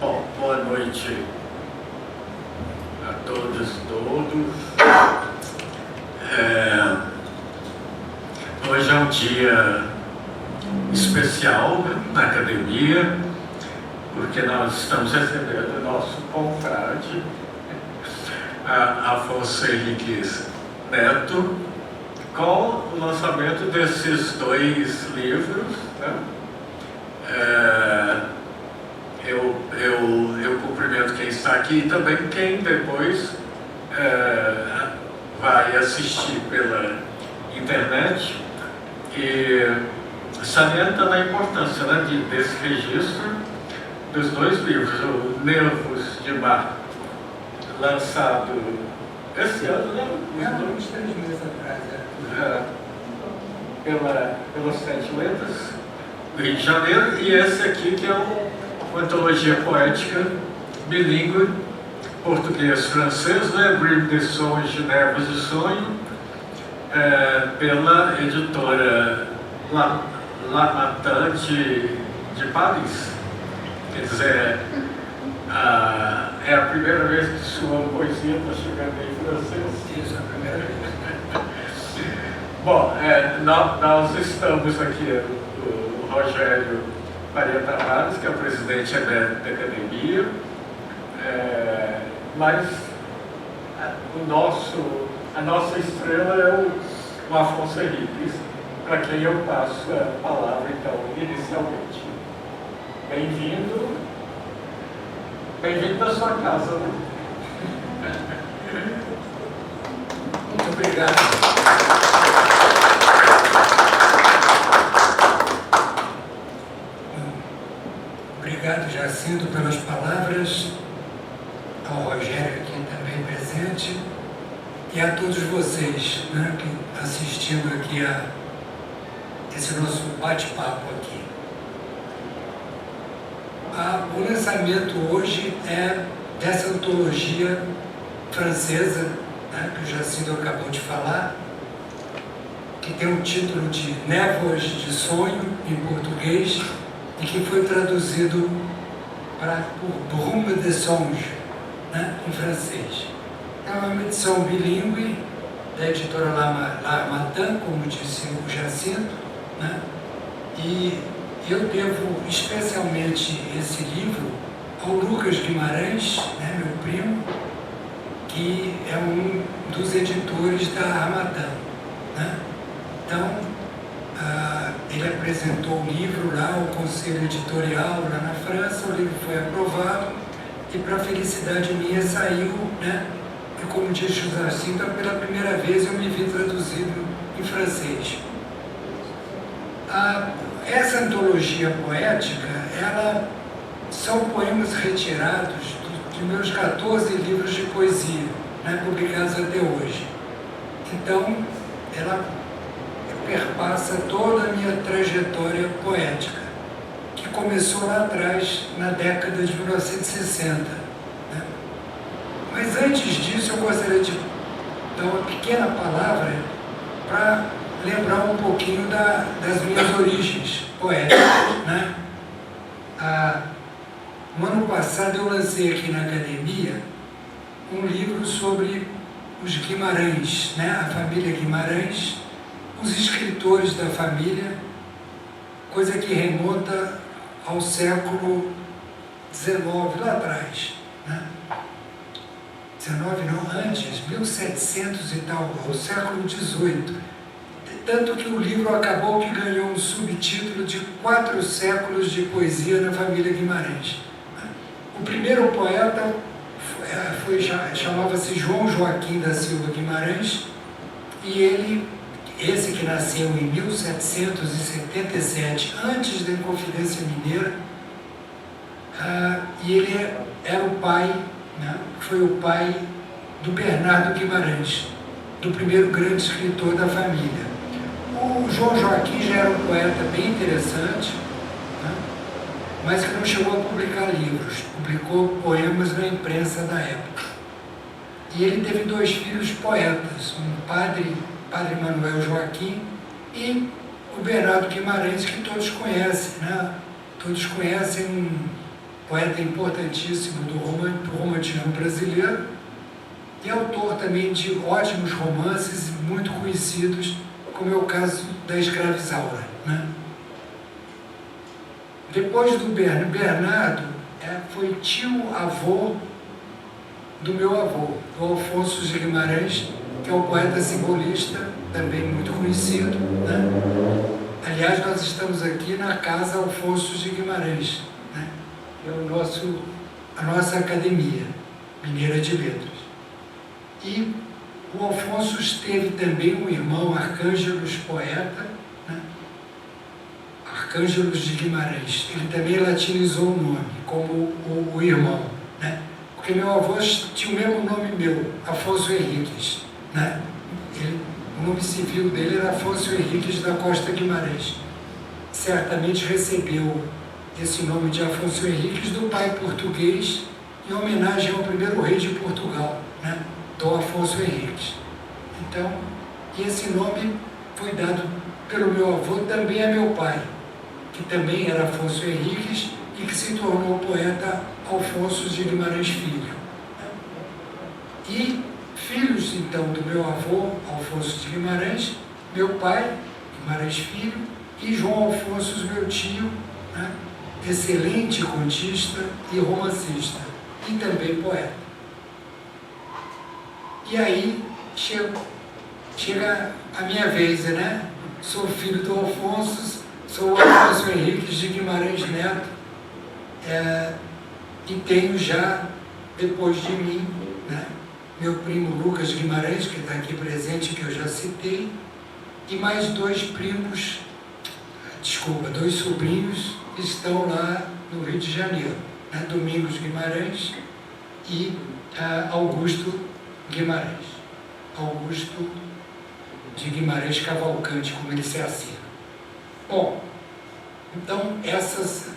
Bom, boa noite a todas e todos. Hoje é um dia especial, né, na academia, porque nós estamos recebendo o nosso confrade, Afonso Henriques Neto, com o lançamento desses dois livros, né? Eu cumprimento quem está aqui e também quem depois vai assistir pela internet, e salienta a importância, né, desse registro dos dois livros, o Nervos de Mar, lançado esse ano, né? Uns 3 meses atrás, pelas Sete Letras do Rio de Janeiro, e esse aqui que é uma antologia poética bilíngue, português-francês, né? Brime de Songe, Nervos de Sonho, pela editora La Matin de Paris. Quer dizer, é a primeira vez que sua poesia está chegando em francês. Isso, é a primeira vez. Bom, nós estamos aqui, o Rogério Maria Tavares, que é o presidente emérito da academia, mas a nossa estrela é o Afonso Henriques, para quem eu passo a palavra, então, inicialmente. Bem-vindo à sua casa, né? Muito obrigado. Obrigado, Jacinto, pelas palavras, ao Rogério aqui também presente, e a todos vocês, né, que assistindo aqui a esse nosso bate-papo aqui. O lançamento hoje é dessa antologia francesa, né, que o Jacinto acabou de falar, que tem o título de Névoas de Sonho, em português, e que foi traduzido por Brume de Songe, né, em francês. É uma edição bilíngue da editora La Matin, como disse o Jacinto, né, e eu devo especialmente esse livro ao Lucas Guimarães, né, meu primo, que é um dos editores da Harmattan, né? Então, ele apresentou o livro lá ao conselho editorial lá na França, o livro foi aprovado e, para felicidade minha, saiu, né? E como disse o Jacinto, pela primeira vez eu me vi traduzido em francês. Essa antologia poética, são poemas retirados de meus 14 livros de poesia, né, publicados até hoje. Então, ela perpassa toda a minha trajetória poética, que começou lá atrás, na década de 1960. Né? Mas antes disso, eu gostaria de dar uma pequena palavra para lembrar um pouquinho das minhas origens poéticas, né? No ano passado eu lancei aqui na academia um livro sobre os Guimarães, né? A família Guimarães, os escritores da família, coisa que remonta ao século XIX, lá atrás, né? 19 não, antes, 1700 e tal, ao século XVIII. Tanto que o livro acabou que ganhou um subtítulo de 4 séculos de poesia na família Guimarães. O primeiro poeta chamava-se João Joaquim da Silva Guimarães, e esse que nasceu em 1777, antes da Inconfidência Mineira, e ele era o pai, né, foi o pai do Bernardo Guimarães, do primeiro grande escritor da família. O João Joaquim já era um poeta bem interessante, né, mas que não chegou a publicar livros, publicou poemas na imprensa da época. E ele teve 2 filhos poetas, um padre Manuel Joaquim, e o Bernardo Guimarães, que todos conhecem, né? Todos conhecem poeta importantíssimo do romantismo brasileiro e autor também de ótimos romances muito conhecidos, como é o caso da Escravizaura, né? Depois do Bernardo, foi tio-avô do meu avô, do Alfonso de Guimarães, que é um poeta simbolista, também muito conhecido, né? Aliás, nós estamos aqui na Casa Alfonso de Guimarães, né? É a nossa Academia Mineira de Letras. E o Alfonso teve também um irmão, Arcângelos, poeta, né? Arcângelos de Guimarães. Ele também latinizou o nome, como o irmão, né? Porque meu avô tinha o mesmo nome meu, Afonso Henriques, né? O nome civil dele era Afonso Henriques da Costa Guimarães. Certamente recebeu esse nome de Afonso Henriques do pai português, em homenagem ao primeiro rei de Portugal, né? Dom Afonso Henriques. Então, esse nome foi dado pelo meu avô também a meu pai, que também era Afonso Henriques e que se tornou o poeta Alfonso de Guimarães Filho. E filhos, então, do meu avô, Alfonso de Guimarães, meu pai, Guimarães Filho, e João Alfonso, meu tio, né? Excelente contista e romancista, e também poeta. E aí chega a minha vez, né? Sou filho do Alfonso, sou o Alfonso Henriques de Guimarães Neto, e tenho já, depois de mim, né, meu primo Lucas Guimarães, que está aqui presente, que eu já citei, e mais dois sobrinhos que estão lá no Rio de Janeiro, né, Domingos Guimarães e Augusto Guimarães. Augusto de Guimarães Cavalcante, como ele se assina. Bom, então essas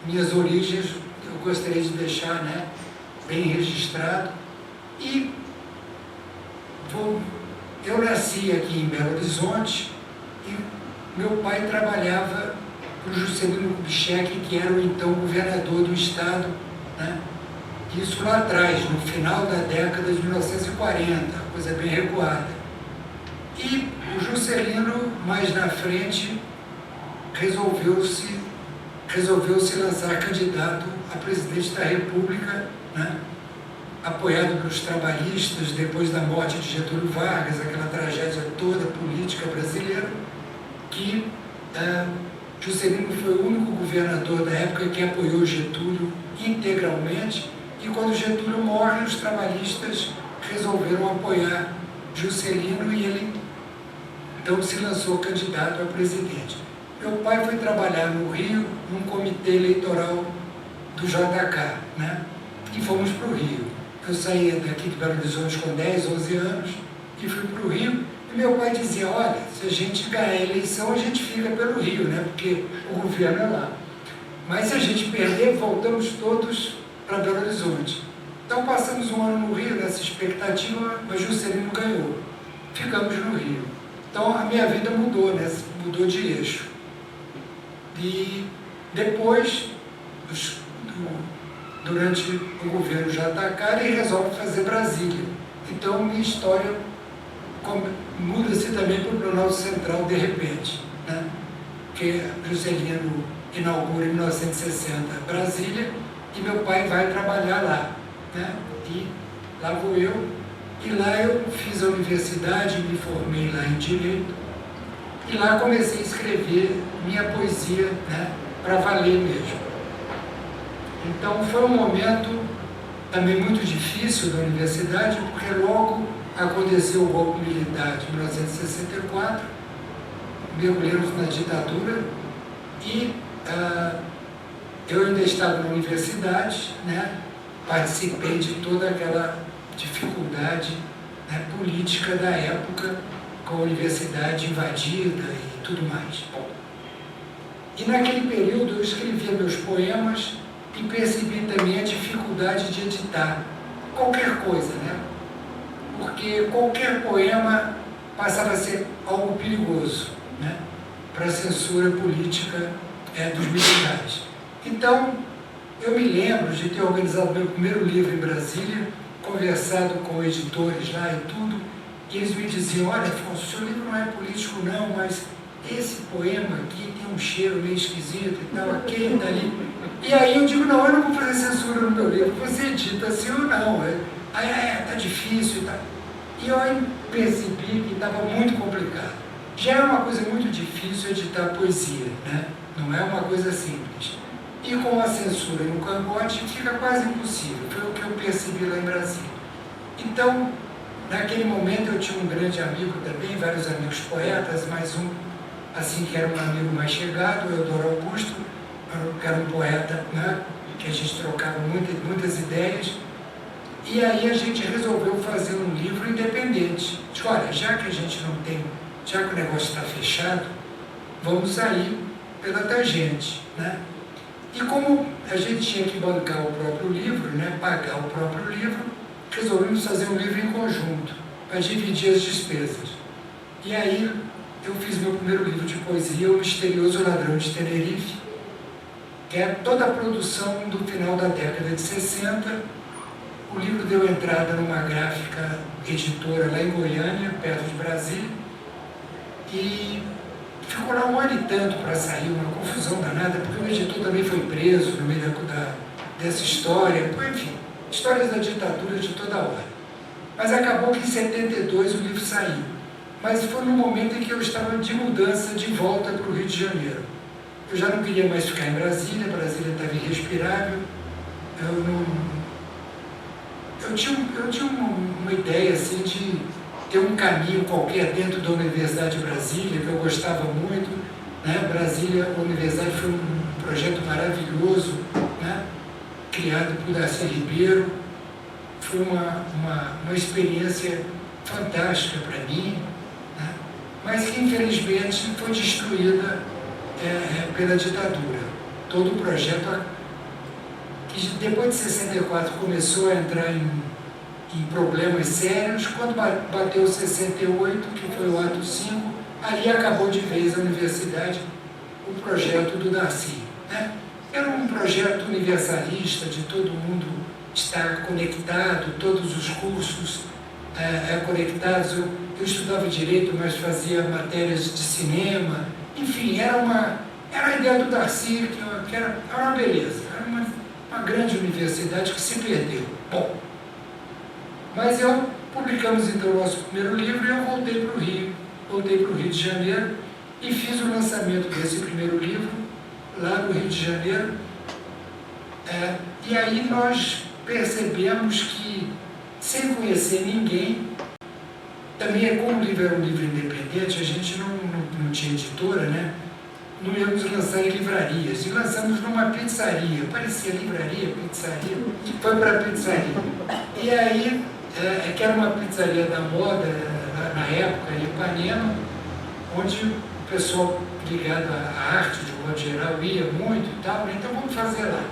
minhas origens eu gostaria de deixar, né, bem registrado. E eu nasci aqui em Belo Horizonte e meu pai trabalhava para o Juscelino Kubitschek, que era o então governador do estado, né? Isso lá atrás, no final da década de 1940, coisa bem recuada. E o Juscelino, mais na frente, resolveu se lançar candidato a presidente da República, né? Apoiado pelos trabalhistas, depois da morte de Getúlio Vargas, aquela tragédia toda política brasileira, que Juscelino foi o único governador da época que apoiou Getúlio integralmente, e quando Getúlio morre, os trabalhistas resolveram apoiar Juscelino e ele então se lançou candidato a presidente. Meu pai foi trabalhar no Rio, num comitê eleitoral do JK, né? E fomos para o Rio. Eu saí daqui de Belo Horizonte com 10, 11 anos e fui para o Rio. E meu pai dizia, olha, se a gente ganhar a eleição, a gente fica pelo Rio, né? Porque o governo é lá. Mas se a gente perder, voltamos todos para Belo Horizonte. Então passamos um ano no Rio nessa expectativa, mas Juscelino ganhou. Ficamos no Rio. Então a minha vida mudou, né? Mudou de eixo. E depois, durante o governo JK, ele resolve fazer Brasília. Então minha história muda-se também para o Planalto Central de repente, né? Porque Juscelino inaugura em 1960 Brasília e meu pai vai trabalhar lá, né? E lá vou eu, e lá eu fiz a universidade, me formei lá em Direito, e lá comecei a escrever minha poesia, né? Para valer mesmo. Então foi um momento também muito difícil da universidade, porque logo aconteceu o golpe militar de 1964, mergulhamos na ditadura e eu ainda estava na universidade, né? Participei de toda aquela dificuldade, né, política da época, com a universidade invadida e tudo mais. Bom, e naquele período eu escrevia meus poemas e percebi também a dificuldade de editar qualquer coisa, né? Porque qualquer poema passava a ser algo perigoso, né? Para a censura política dos militares. Então, Eu me lembro de ter organizado meu primeiro livro em Brasília, conversado com editores lá e tudo, e eles me diziam, olha, Afonso, seu livro não é político não, mas esse poema aqui tem um cheiro meio esquisito e tal, aquele dali. E aí eu digo, não, eu não vou fazer censura no meu livro, você edita assim ou não. Aí, tá difícil e tal. E eu aí percebi que estava muito complicado. Já é uma coisa muito difícil editar poesia, né? Não é uma coisa simples. E com a censura no cangote fica quase impossível, foi o que eu percebi lá em Brasília. Então, naquele momento eu tinha um grande amigo também, vários amigos poetas, mais um, assim, que era um amigo mais chegado, o Eudoro Augusto, que era um poeta, né, que a gente trocava muitas ideias. E aí a gente resolveu fazer um livro independente. Diz, olha, já que a gente não tem, já que o negócio está fechado, vamos sair pela tangente, né? E como a gente tinha que bancar o próprio livro, né, pagar o próprio livro, resolvemos fazer um livro em conjunto, para dividir as despesas. E aí eu fiz meu primeiro livro de poesia, O Misterioso Ladrão de Tenerife, que é toda a produção do final da década de 60. O livro deu entrada numa gráfica editora lá em Goiânia, perto de Brasília, e ficou lá um ano e tanto para sair, uma confusão danada, porque o editor também foi preso no meio dessa história, enfim, histórias da ditadura de toda hora. Mas acabou que em 72 o livro saiu. Mas foi no momento em que eu estava de mudança de volta para o Rio de Janeiro. Eu já não queria mais ficar em Brasília, Brasília estava irrespirável, eu tinha uma ideia assim de ter um caminho qualquer dentro da Universidade de Brasília, que eu gostava muito, né? Brasília, a Universidade foi um projeto maravilhoso, né? Criado por Darcy Ribeiro, foi uma experiência fantástica para mim, né? Mas que infelizmente foi destruída pela ditadura. Todo o projeto, que depois de 64 começou a entrar em problemas sérios, quando bateu 68, que foi o ato 5, ali acabou de vez a universidade, o projeto do Darcy, né? Era um projeto universalista, de todo mundo estar conectado, todos os cursos conectados. Eu estudava Direito, mas fazia matérias de cinema, enfim, era a ideia do Darcy, que era uma beleza, era uma grande universidade que se perdeu. Bom, mas publicamos então o nosso primeiro livro e eu voltei para o Rio de Janeiro e fiz o lançamento desse primeiro livro lá no Rio de Janeiro. E aí nós percebemos que, sem conhecer ninguém, também como o livro era um livro independente, a gente não tinha editora, né? Não íamos lançar em livrarias, e lançamos numa pizzaria, parecia livraria, pizzaria, foi para a pizzaria. E aí, que era uma pizzaria da moda, na época, em Ipanema, onde o pessoal ligado à arte, de modo geral, ia muito e tal, né? Então vamos fazer lá.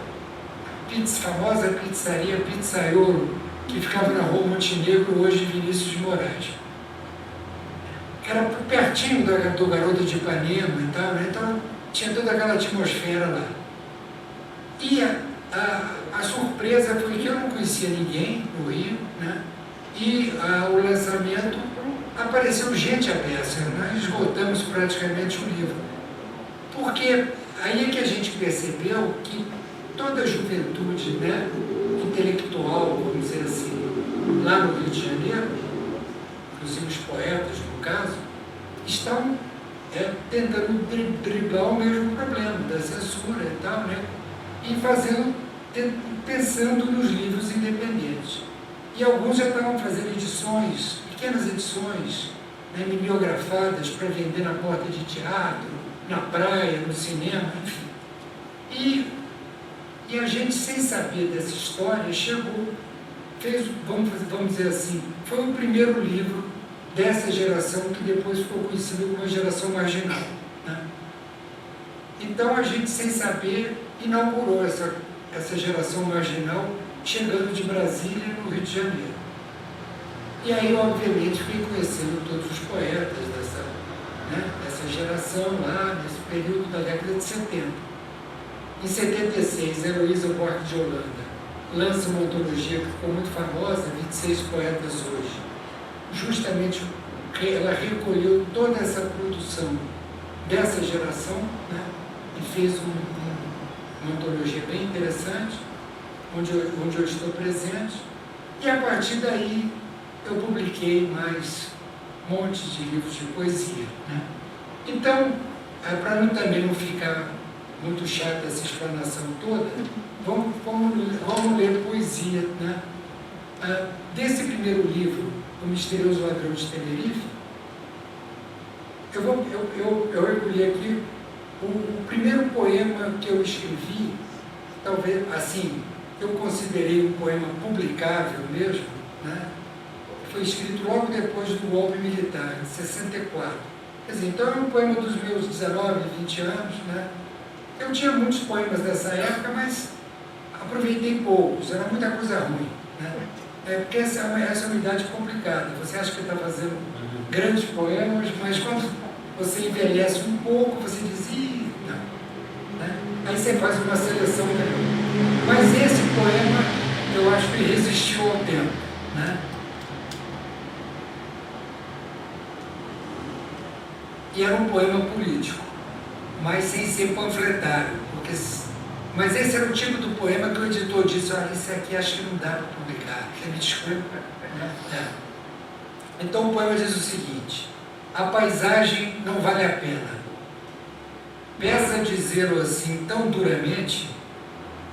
Famosa pizzaria Pizzaiolo, que ficava na Rua Montenegro, hoje Vinícius de Moraes. Era pertinho do Garoto de Ipanema e tal, né? Então tinha toda aquela atmosfera lá. E a surpresa foi que eu não conhecia ninguém no Rio, né? E o lançamento apareceu gente à peça, nós esgotamos praticamente o livro. Porque aí é que a gente percebeu que toda a juventude, né, intelectual, vamos dizer assim, lá no Rio de Janeiro, inclusive os poetas, no caso, estão tentando driblar o mesmo problema da censura e tal, né? E pensando nos livros independentes. E alguns já estavam fazendo edições, pequenas edições, né, mimeografadas para vender na porta de teatro, na praia, no cinema, enfim. E a gente, sem saber dessa história, fez, vamos dizer assim, foi o primeiro livro dessa geração que depois ficou conhecida como a geração marginal, né? Então a gente, sem saber, inaugurou essa geração marginal, chegando de Brasília no Rio de Janeiro. E aí, obviamente, fui conhecendo todos os poetas dessa geração lá, nesse período da década de 70. Em 76, Heloísa Buarque de Holanda lança uma antologia que ficou muito famosa, 26 Poetas Hoje. Justamente ela recolheu toda essa produção dessa geração, né, e fez uma antologia bem interessante, onde eu estou presente. E a partir daí eu publiquei mais montes de livros de poesia, né? Então, para também não ficar muito chata essa explanação toda, vamos ler poesia, né? Desse primeiro livro, O Misterioso Ladrão de Tenerife, eu recolhi aqui o primeiro poema que eu escrevi, talvez, assim, eu considerei um poema publicável mesmo, né? Foi escrito logo depois do golpe militar, em 64. Quer dizer, então é um poema dos meus 19, 20 anos, né? Eu tinha muitos poemas dessa época, mas aproveitei poucos, era muita coisa ruim, né? Porque essa é uma idade complicada. Você acha que está fazendo grandes poemas, mas quando você envelhece um pouco, você diz, ih, não. Né? Aí você faz uma seleção melhor. Mas esse poema, eu acho que resistiu ao tempo, né? E era um poema político, mas sem ser panfletário. Mas esse era o tipo do poema que o editor disse, olha, isso aqui acho que não dá para publicar, você me desculpa. Então o poema diz o seguinte: a paisagem não vale a pena. Pesa dizê-lo assim tão duramente,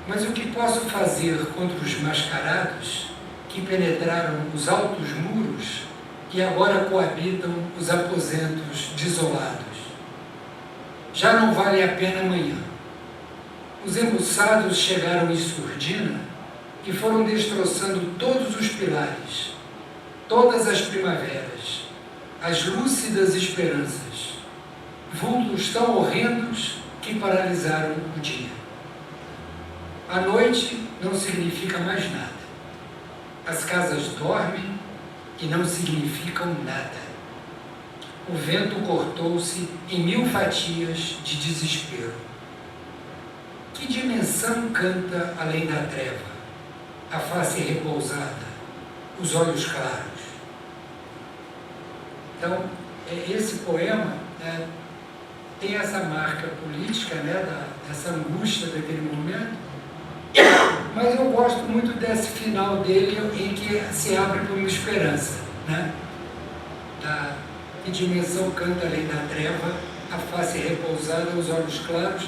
mas o que posso fazer contra os mascarados que penetraram os altos muros e agora coabitam os aposentos desolados? Já não vale a pena amanhã. Os embuçados chegaram em surdina e foram destroçando todos os pilares, todas as primaveras, as lúcidas esperanças, vultos tão horrendos que paralisaram o dia. A noite não significa mais nada. As casas dormem e não significam nada. O vento cortou-se em 1000 fatias de desespero. Que dimensão canta além da treva? A face repousada, os olhos claros. Então, esse poema tem essa marca política, né, dessa angústia daquele momento, mas eu gosto muito desse final dele em que se abre por uma esperança, né? Que dimensão canta além da treva, a face repousada, os olhos claros,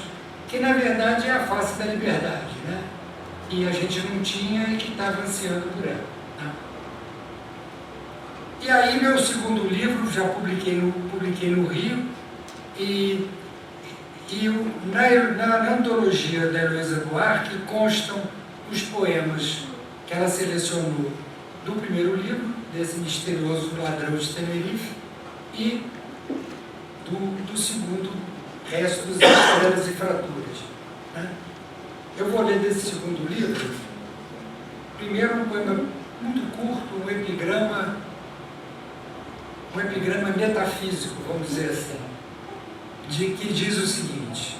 que na verdade é a face da liberdade, né? E a gente não tinha e que estava ansiando por ela, né? E aí meu segundo livro, já publiquei no Rio, e na antologia da Heloísa Buarque constam os poemas que ela selecionou do primeiro livro, desse Misterioso Ladrão de Tenerife, e do segundo, Resto dos Estrelas e Fraturas, né? Eu vou ler desse segundo livro, primeiro um poema muito curto, um epigrama metafísico, vamos dizer assim, que diz o seguinte: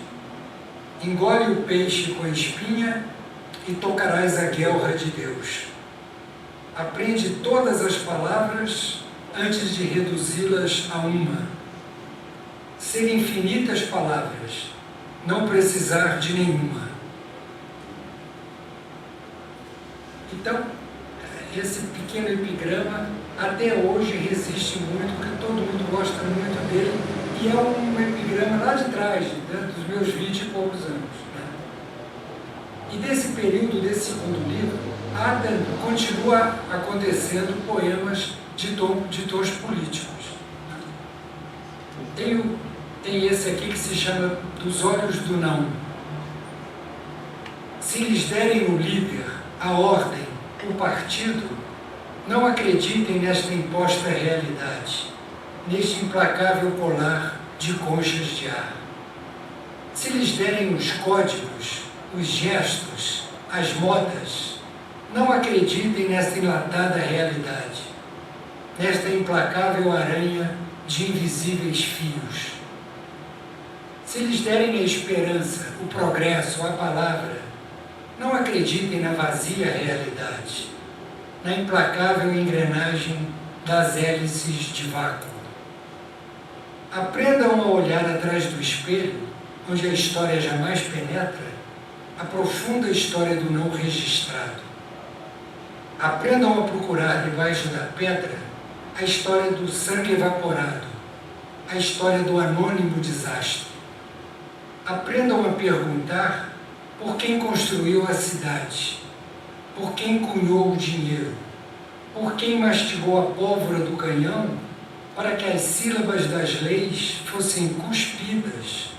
engole o peixe com espinha e tocarás a guelra de Deus. Aprende todas as palavras antes de reduzi-las a uma. Ser infinitas palavras, não precisar de nenhuma. Então, esse pequeno epigrama até hoje resiste muito, porque todo mundo gosta muito dele, e é um epigrama lá de trás, né, dos meus 20 e poucos anos, né? E desse período, desse segundo livro, continua acontecendo poemas de tons políticos. Tem esse aqui que se chama Dos Olhos do Não. Se lhes derem o líder, a ordem, o partido, não acreditem nesta imposta realidade, neste implacável colar de conchas de ar. Se lhes derem os códigos, os gestos, as modas, não acreditem nesta enlatada realidade, nesta implacável aranha de invisíveis fios. Se lhes derem a esperança, o progresso, a palavra, não acreditem na vazia realidade, na implacável engrenagem das hélices de vácuo. Aprendam a olhar atrás do espelho, onde a história jamais penetra, a profunda história do não registrado. Aprendam a procurar debaixo da pedra a história do sangue evaporado, a história do anônimo desastre. Aprendam a perguntar por quem construiu a cidade, por quem cunhou o dinheiro, por quem mastigou a pólvora do canhão para que as sílabas das leis fossem cuspidas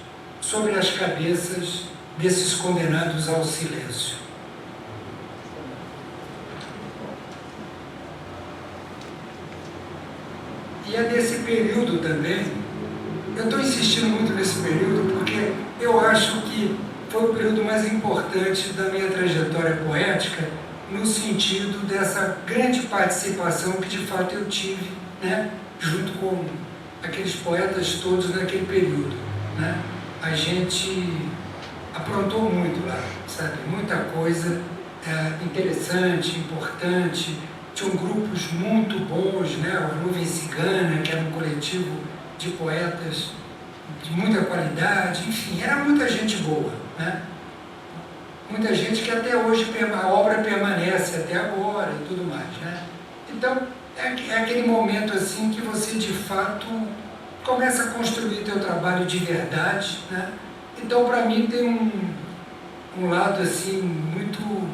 sobre as cabeças desses condenados ao silêncio. E é desse período também, eu estou insistindo muito nesse período porque eu acho que foi o período mais importante da minha trajetória poética, no sentido dessa grande participação que de fato eu tive, né, junto com aqueles poetas todos naquele período, né? A gente aprontou muito lá, sabe? Muita coisa interessante, importante. Tinham grupos muito bons, né? O Nuvem Cigana, que era um coletivo de poetas de muita qualidade, enfim, era muita gente boa, né? Muita gente que até hoje a obra permanece até agora e tudo mais, né? Então, é aquele momento assim que você de fato começa a construir teu trabalho de verdade, né? Então, para mim tem um lado assim muito,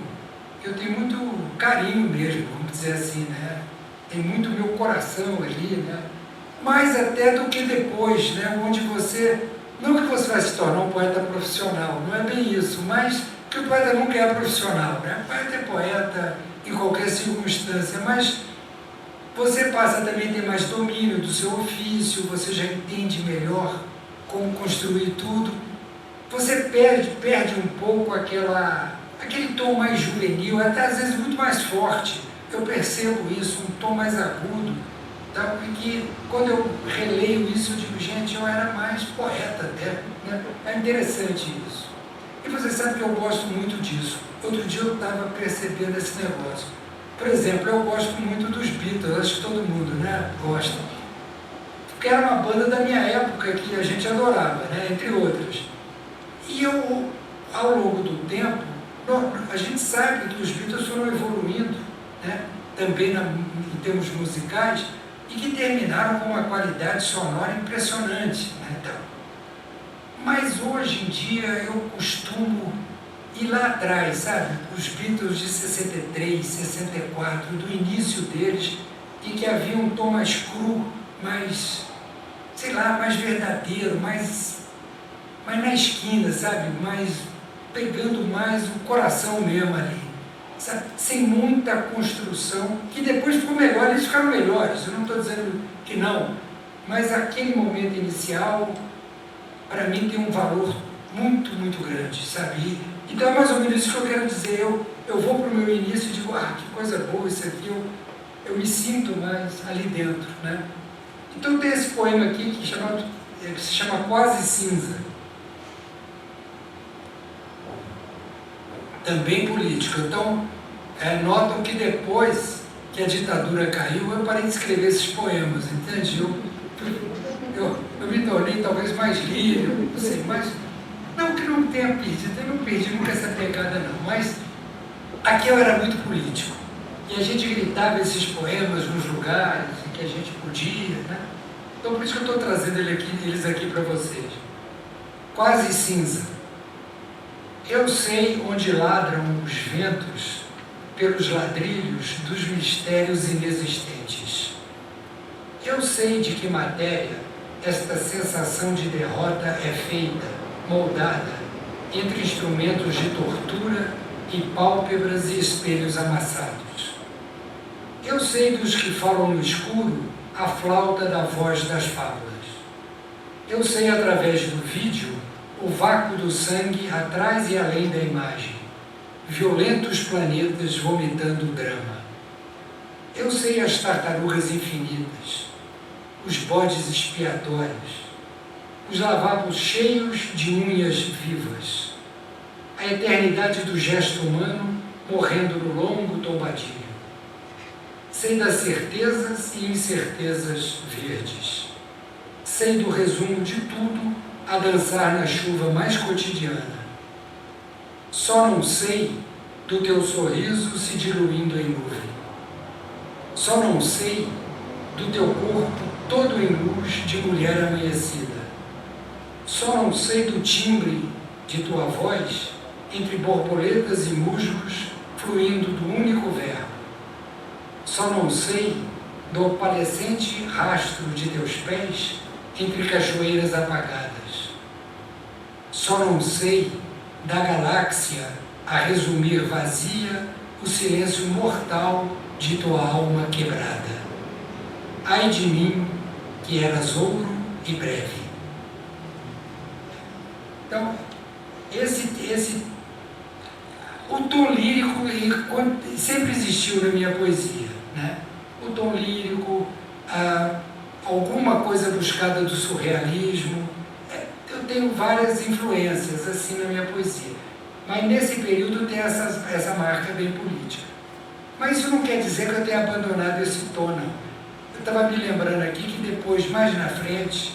eu tenho muito carinho mesmo, vamos dizer assim, né? Tem muito meu coração ali, né? Mais até do que depois, né? Onde você, não que você vai se tornar um poeta profissional, não é bem isso, mas que o poeta nunca é profissional, né? O poeta é poeta em qualquer circunstância, mas você passa também a ter mais domínio do seu ofício, você já entende melhor como construir tudo. Você perde um pouco aquele tom mais juvenil, até às vezes muito mais forte. Eu percebo isso, um tom mais agudo. Tá? Porque quando eu releio isso, eu digo, gente, eu era mais poeta até. Né? É interessante isso. E você sabe que eu gosto muito disso. Outro dia eu estava percebendo esse negócio. Por exemplo, eu gosto muito dos Beatles, acho que todo mundo, né, gosta. Porque era uma banda da minha época que a gente adorava, né, entre outras. E eu, ao longo do tempo, a gente sabe que os Beatles foram evoluindo, né, também em termos musicais, e que terminaram com uma qualidade sonora impressionante, né, então. Mas hoje em dia eu costumo ir lá atrás, sabe? Os Beatles de 63, 64, do início deles, em que havia um tom mais cru, mais, sei lá, mais verdadeiro, mais na esquina, sabe? Mais pegando mais o coração mesmo ali, sabe? Sem muita construção, que depois ficou melhor, eles ficaram melhores, eu não estou dizendo que não, mas aquele momento inicial, para mim, tem um valor muito, muito grande, sabe? Então é mais ou menos isso que eu quero dizer. Eu vou para o meu início e digo, que coisa boa isso aqui, eu me sinto mais ali dentro, né? Então tem esse poema aqui que se chama Quase Cinza. Também político. Então, notam que depois que a ditadura caiu, eu parei de escrever esses poemas, entende? Eu me tornei talvez mais livre, não sei, mas não que não tenha perdido, eu não perdi nunca essa pegada não, mas aqui eu era muito político, e a gente gritava esses poemas nos lugares em que a gente podia, né? Então por isso que eu estou trazendo eles aqui para vocês. Quase Cinza. Eu sei onde ladram os ventos pelos ladrilhos dos mistérios inexistentes. Eu sei de que matéria esta sensação de derrota é feita, moldada, entre instrumentos de tortura e pálpebras e espelhos amassados. Eu sei dos que falam no escuro a flauta da voz das fábulas. Eu sei através do vídeo o vácuo do sangue atrás e além da imagem, violentos planetas vomitando drama. Eu sei as tartarugas infinitas, os bodes expiatórios. os lavabos cheios de unhas vivas, a eternidade do gesto humano morrendo no longo tombadilho. Sei das certezas e incertezas verdes. Sei do resumo de tudo a dançar na chuva mais cotidiana. Só não sei do teu sorriso se diluindo em nuvem. Só não sei do teu corpo todo em luz de mulher amanhecida. Só não sei do timbre de tua voz entre borboletas e musgos fluindo do único verbo. Só não sei do opalescente rastro de teus pés entre cachoeiras apagadas. Só não sei da galáxia a resumir vazia o silêncio mortal de tua alma quebrada. Ai de mim, que eras ouro e breve. Então, o tom lírico sempre existiu na minha poesia, né? O tom lírico, alguma coisa buscada do surrealismo. Eu tenho várias influências assim na minha poesia, mas nesse período tem essa marca bem política. Mas isso não quer dizer que eu tenha abandonado esse tom, não. Eu estava me lembrando aqui que depois, mais na frente,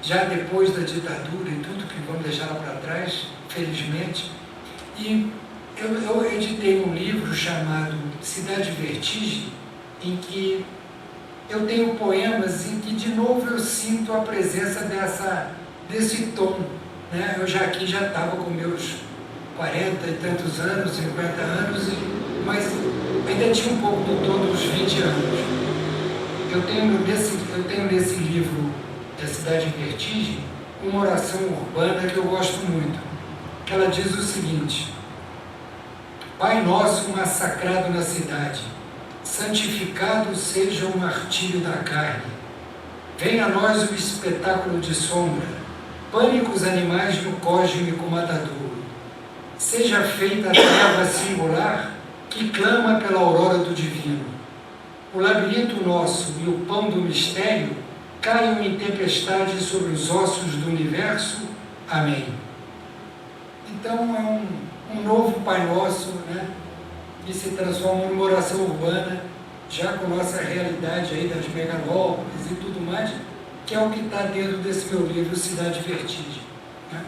já depois da ditadura e tudo que vamos deixar lá para trás, felizmente, e eu editei um livro chamado Cidade Vertigem, em que eu tenho poemas em que de novo eu sinto a presença desse tom, né? Eu já estava com meus 40 e tantos anos, 50 anos, mas ainda tinha um pouco do tom dos 20 anos. Eu tenho nesse livro da Cidade Vertigem uma oração urbana que eu gosto muito, que ela diz o seguinte: Pai nosso massacrado na cidade, santificado seja o martírio da carne. Venha a nós o espetáculo de sombra, pânicos animais no cósmico matadouro. Seja feita a treva singular que clama pela aurora do divino. O labirinto nosso e o pão do mistério caiam em tempestade sobre os ossos do universo. Amém. Então é um novo Pai Nosso, né, que se transforma em uma oração urbana, já com nossa realidade aí das megalópolis e tudo mais, que é o que está dentro desse meu livro, Cidade Vertigem. Né?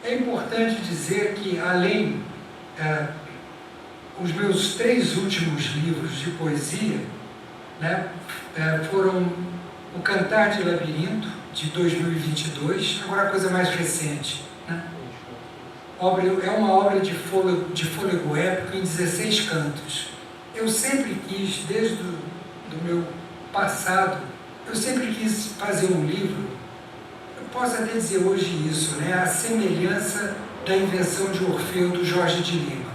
É importante dizer que, além os meus 3 últimos livros de poesia, né, foram O Cantar de Labirinto, de 2022, agora a coisa mais recente. Né? É uma obra de fôlego épico em 16 cantos. Eu sempre quis, desde do meu passado, eu sempre quis fazer um livro. Eu posso até dizer hoje isso, né? A semelhança da invenção de Orfeu, do Jorge de Lima.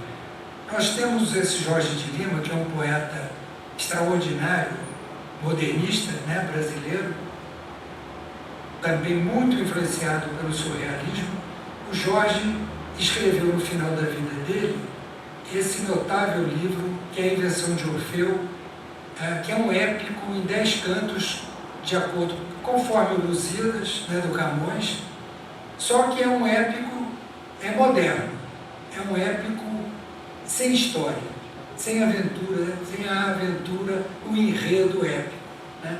Nós temos esse Jorge de Lima, que é um poeta extraordinário, modernista, né, brasileiro, também muito influenciado pelo surrealismo. O Jorge escreveu no final da vida dele esse notável livro, que é A Invenção de Orfeu, que é um épico em 10 cantos, de acordo, conforme o Lusíadas, né, do Camões, só que é um épico moderno, é um épico sem história, sem aventura, sem a aventura, o enredo épico. Né?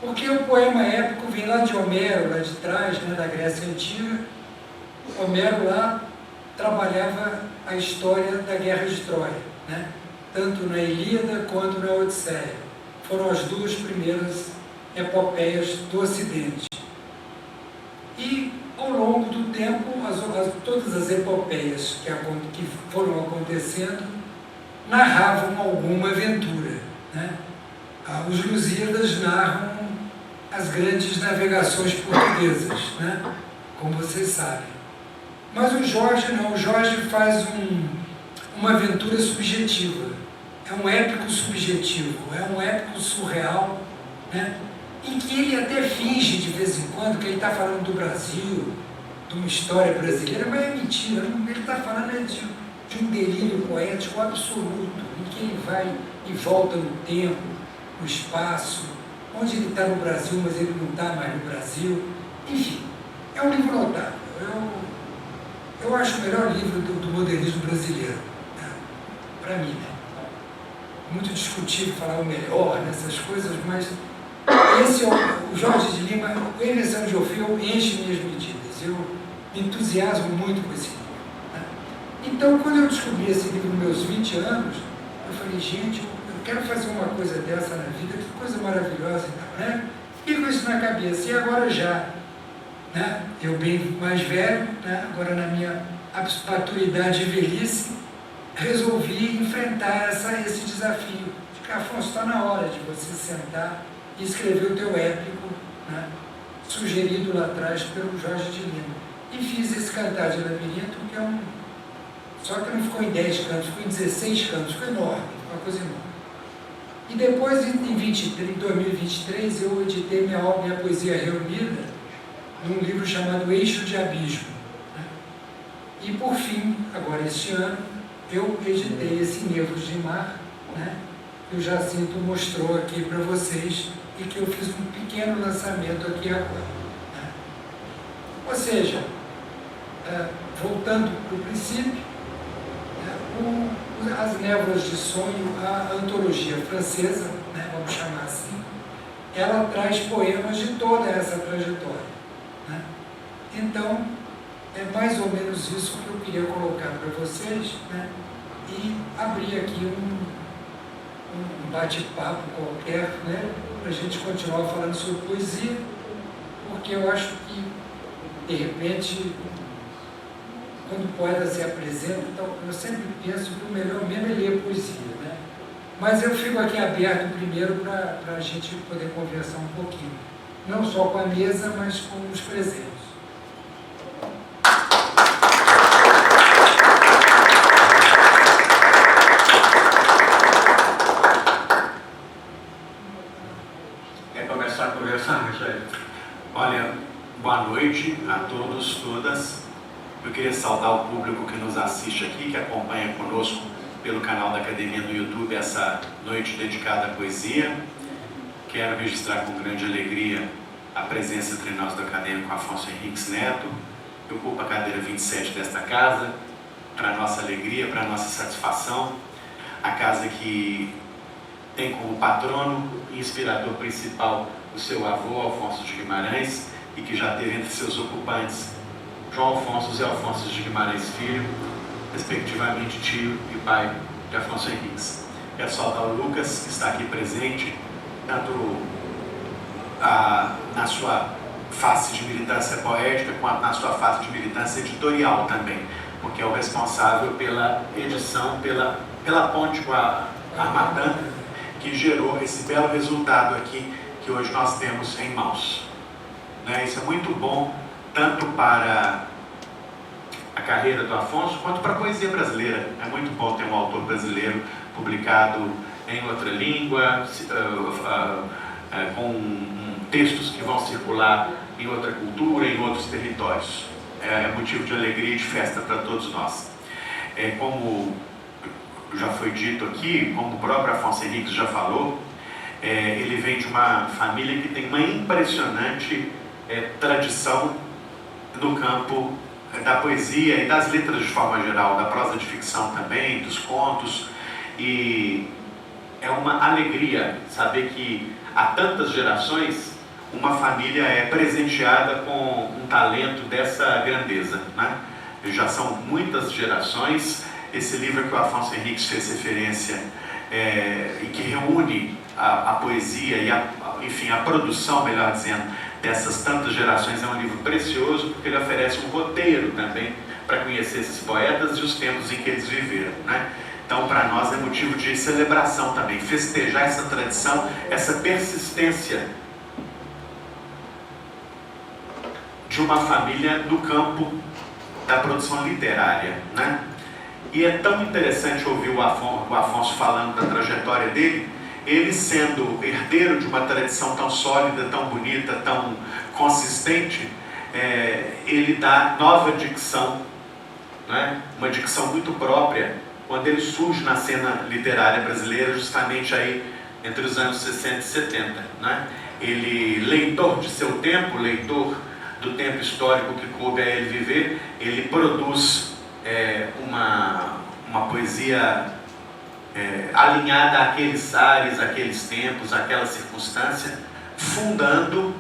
Porque o poema épico vem lá de Homero, lá de trás, né, da Grécia Antiga. Homero lá trabalhava a história da Guerra de Troia, né? Tanto na Ilíada quanto na Odisseia. Foram as 2 primeiras epopeias do Ocidente. E, ao longo do tempo, todas as epopeias que foram acontecendo narravam alguma aventura. Né? Os Lusíadas narram as grandes navegações portuguesas, né? Como vocês sabem. Mas o Jorge não, o Jorge faz uma aventura subjetiva. É um épico subjetivo, é um épico surreal, né? Em que ele até finge de vez em quando que ele está falando do Brasil, de uma história brasileira, mas é mentira, ele está falando de um delírio poético absoluto, em que ele vai e volta no tempo, no espaço, onde ele está no Brasil, mas ele não está mais no Brasil. Enfim, é um livro notável. Eu acho o melhor livro do modernismo brasileiro, né? Para mim, né? Muito discutível falar o melhor nessas coisas, mas esse, o Jorge de Lima, o Emerson de Ofeu enche minhas medidas. Eu me entusiasmo muito com esse livro, né? Então, quando eu descobri esse livro nos meus 20 anos, eu falei, gente, eu quero fazer uma coisa dessa na vida, que coisa maravilhosa, né? Fiquei com isso na cabeça, e agora já, né? Eu bem mais velho, né? Agora na minha maturidade e velhice, resolvi enfrentar esse desafio, de que, Afonso, está na hora de você sentar e escrever o teu épico, né? Sugerido lá atrás pelo Jorge de Lima. E fiz esse Cantar de Labirinto, que é só que não ficou em 10 cantos, ficou em 16 cantos, ficou enorme, uma coisa enorme. E depois, em 2023, eu editei minha poesia reunida num livro chamado Eixo de Abismo, né? E, por fim, agora este ano, eu editei esse Nervos de Mar, né? Que o Jacinto mostrou aqui para vocês e que eu fiz um pequeno lançamento aqui agora, né? Ou seja, voltando para o princípio, As Névoas de Sonho, a antologia francesa, né, vamos chamar assim, ela traz poemas de toda essa trajetória, né? Então, é mais ou menos isso que eu queria colocar para vocês, né? E abrir aqui um bate-papo qualquer, né? Para a gente continuar falando sobre poesia, porque eu acho que, de repente, quando o poeta se apresenta, então, eu sempre penso que o melhor mesmo é ler poesia, né? Mas eu fico aqui aberto primeiro para a gente poder conversar um pouquinho, não só com a mesa, mas com os presentes. Quer começar a conversar, Michele? Olha, boa noite a todos, todas. Eu queria saudar o público que nos assiste aqui, que acompanha conosco pelo canal da Academia no YouTube essa noite dedicada à poesia. Quero registrar com grande alegria a presença entre nós do acadêmico Afonso Henriques Neto, que ocupa a cadeira 27 desta casa, para nossa alegria, para nossa satisfação. A casa que tem como patrono e inspirador principal o seu avô, Alfonso de Guimarães, e que já teve entre seus ocupantes João Afonso e Alfonso de Guimarães Filho, respectivamente tio e pai de Afonso Henriques. Quero saudar o Lucas, que está aqui presente, tanto na sua face de militância poética, quanto na sua face de militância editorial também, porque é o responsável pela edição, pela ponte com a Armatã, que gerou esse belo resultado aqui, que hoje nós temos em mãos, né? Isso é muito bom, tanto para a carreira do Afonso, quanto para a poesia brasileira. É muito bom ter um autor brasileiro publicado em outra língua, com textos que vão circular em outra cultura, em outros territórios. É motivo de alegria e de festa para todos nós. Como já foi dito aqui, como o próprio Afonso Henriques já falou, ele vem de uma família que tem uma impressionante tradição no campo da poesia e das letras de forma geral, da prosa de ficção também, dos contos, e é uma alegria saber que há tantas gerações uma família é presenteada com um talento dessa grandeza, né? Já são muitas gerações. Esse livro que o Afonso Henriques fez referência e que reúne a poesia e a produção, melhor dizendo, dessas tantas gerações, é um livro precioso, porque ele oferece um roteiro também para conhecer esses poetas e os tempos em que eles viveram, né? Então, para nós é motivo de celebração também, festejar essa tradição, essa persistência de uma família no campo da produção literária, né? E é tão interessante ouvir o Afonso falando da trajetória dele, ele sendo herdeiro de uma tradição tão sólida, tão bonita, tão consistente, ele dá nova dicção né? Uma dicção muito própria, quando ele surge na cena literária brasileira, justamente aí entre os anos 60 e 70. Né? Ele, leitor de seu tempo, leitor do tempo histórico que coube a ele viver, ele produz uma poesia alinhada àqueles ares, àqueles tempos, àquela circunstância, fundando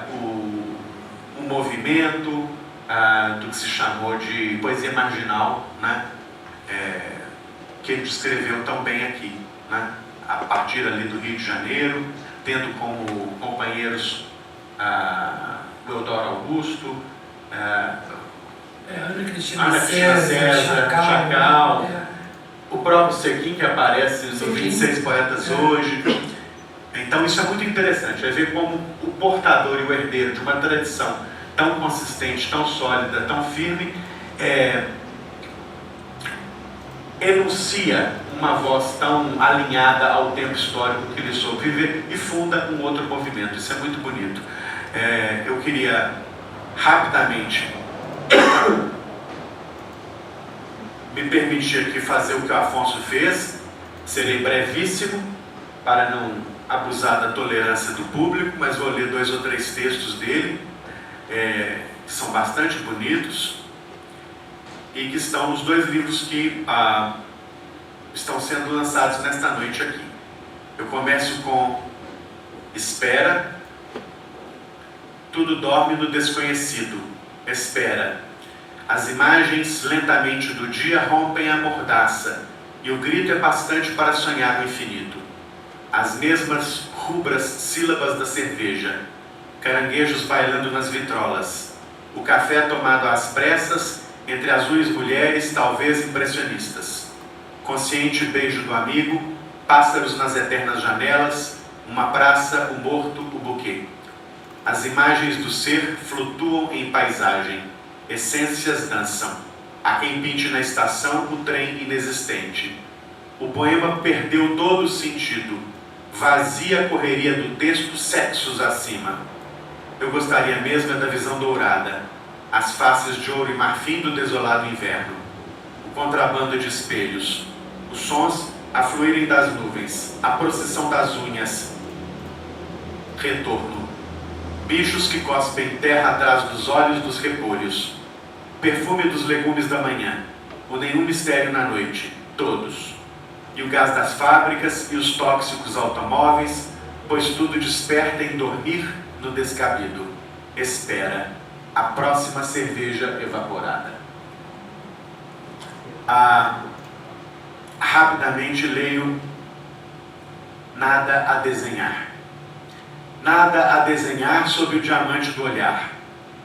o movimento do que se chamou de poesia marginal, né? Que ele descreveu tão bem aqui, né? A partir ali do Rio de Janeiro, tendo como companheiros o Eudoro Augusto, Ana Cristina Ana Cristina César, Chacal, o próprio Sequim, que aparece nos 26 Poetas Hoje. Então isso é muito interessante, é ver como o portador e o herdeiro de uma tradição tão consistente, tão sólida, tão firme, enuncia uma voz tão alinhada ao tempo histórico que ele soube viver e funda um outro movimento. Isso é muito bonito. Eu queria rapidamente me permitir aqui fazer o que o Afonso fez. Serei brevíssimo para não abusar da tolerância do público, mas vou ler 2 ou 3 textos dele, que são bastante bonitos e que estão nos 2 livros que estão sendo lançados nesta noite aqui. Eu começo com Espera. Tudo dorme no desconhecido. Espera. As imagens lentamente do dia rompem a mordaça e o grito é bastante para sonhar o infinito. As mesmas rubras sílabas da cerveja, caranguejos bailando nas vitrolas, o café tomado às pressas entre azuis mulheres, talvez impressionistas. Consciente beijo do amigo, pássaros nas eternas janelas, uma praça, o morto, o buquê. As imagens do ser flutuam em paisagem, essências dançam. Há quem pinte na estação o trem inexistente. O poema perdeu todo o sentido. Vazia a correria do texto, sexos acima. Eu gostaria mesmo da visão dourada, as faces de ouro e marfim do desolado inverno, o contrabando de espelhos, os sons a fluírem das nuvens, a procissão das unhas, retorno, bichos que cospem terra atrás dos olhos dos repolhos, perfume dos legumes da manhã, o nenhum mistério na noite, todos, e o gás das fábricas e os tóxicos automóveis, pois tudo desperta em dormir no descabido. Espera a próxima cerveja evaporada. Rapidamente leio Nada a desenhar. Nada a desenhar sob o diamante do olhar,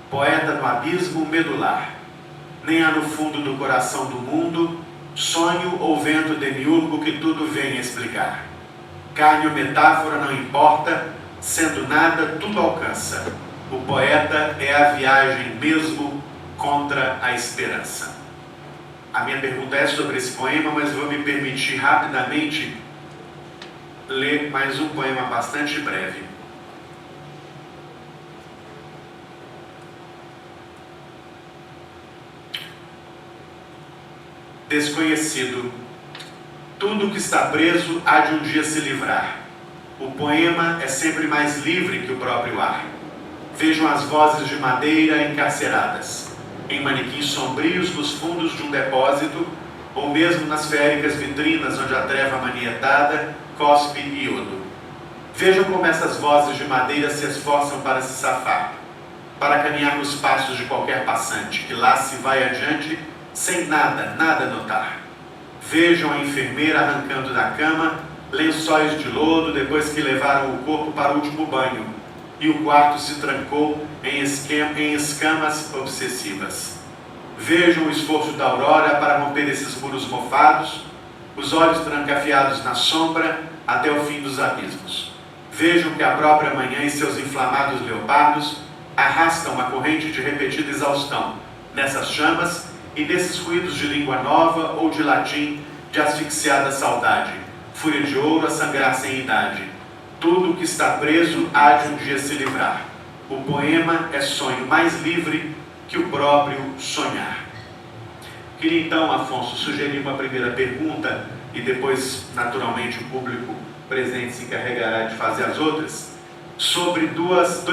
poeta no abismo medular. Nem há no fundo do coração do mundo sonho ou vento demiurgo que tudo venha explicar. Carne ou metáfora não importa, sendo nada tudo alcança. O poeta é a viagem mesmo contra a esperança. A minha pergunta é sobre esse poema, mas vou me permitir rapidamente ler mais um poema bastante breve. Desconhecido. Tudo que está preso há de um dia se livrar. O poema é sempre mais livre que o próprio ar. Vejam as vozes de madeira encarceradas, em manequins sombrios nos fundos de um depósito, ou mesmo nas féricas vitrinas onde a treva manietada cospe iodo. Vejam como essas vozes de madeira se esforçam para se safar, para caminhar nos passos de qualquer passante, que lá se vai adiante sem nada notar. Vejam a enfermeira arrancando da cama lençóis de lodo depois que levaram o corpo para o último banho, e o quarto se trancou em escamas obsessivas. Vejam o esforço da aurora para romper esses muros mofados, os olhos trancafiados na sombra até o fim dos abismos. Vejam que a própria manhã e seus inflamados leopardos arrastam uma corrente de repetida exaustão nessas chamas e nesses ruídos de língua nova ou de latim de asfixiada saudade, fúria de ouro a sangrar sem idade. Tudo que está preso há de um dia se livrar. O poema é sonho mais livre que o próprio sonhar. Queria então, Afonso, sugerir uma primeira pergunta e depois, naturalmente, o público presente se encarregará de fazer as outras, sobre dois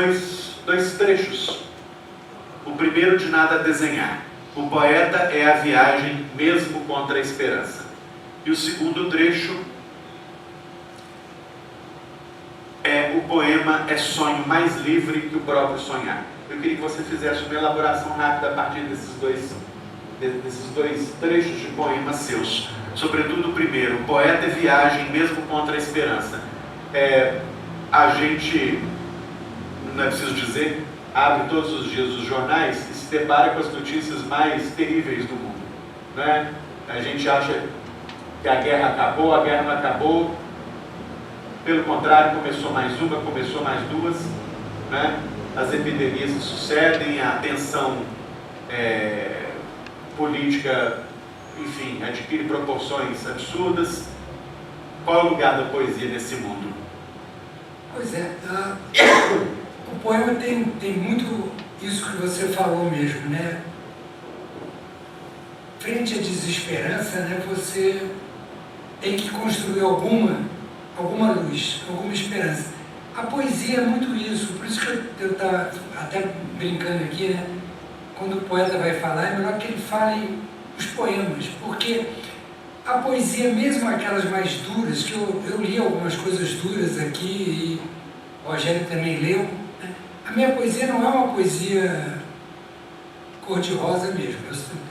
trechos. O primeiro, de nada a desenhar. O poeta é a viagem mesmo contra a esperança. E o segundo trecho é o poema é sonho mais livre que o próprio sonhar. Eu queria que você fizesse uma elaboração rápida a partir desses dois trechos de poemas seus. Sobretudo o primeiro, o poeta é viagem mesmo contra a esperança. A gente, não é preciso dizer, abre todos os dias os jornais e se depara com as notícias mais terríveis do mundo, né? A gente acha que a guerra acabou, a guerra não acabou. Pelo contrário, começou mais uma, começou mais duas, né? As epidemias se sucedem, a tensão política, enfim, adquire proporções absurdas. Qual é o lugar da poesia nesse mundo? Pois é, o poema tem muito isso que você falou mesmo, né? Frente à desesperança, né, você tem que construir alguma luz, alguma esperança. A poesia é muito isso, por isso que eu estava até brincando aqui, né? Quando o poeta vai falar, é melhor que ele fale os poemas, porque a poesia, mesmo aquelas mais duras, que eu li algumas coisas duras aqui, e o Rogério também leu, né? A minha poesia não é uma poesia cor-de-rosa mesmo,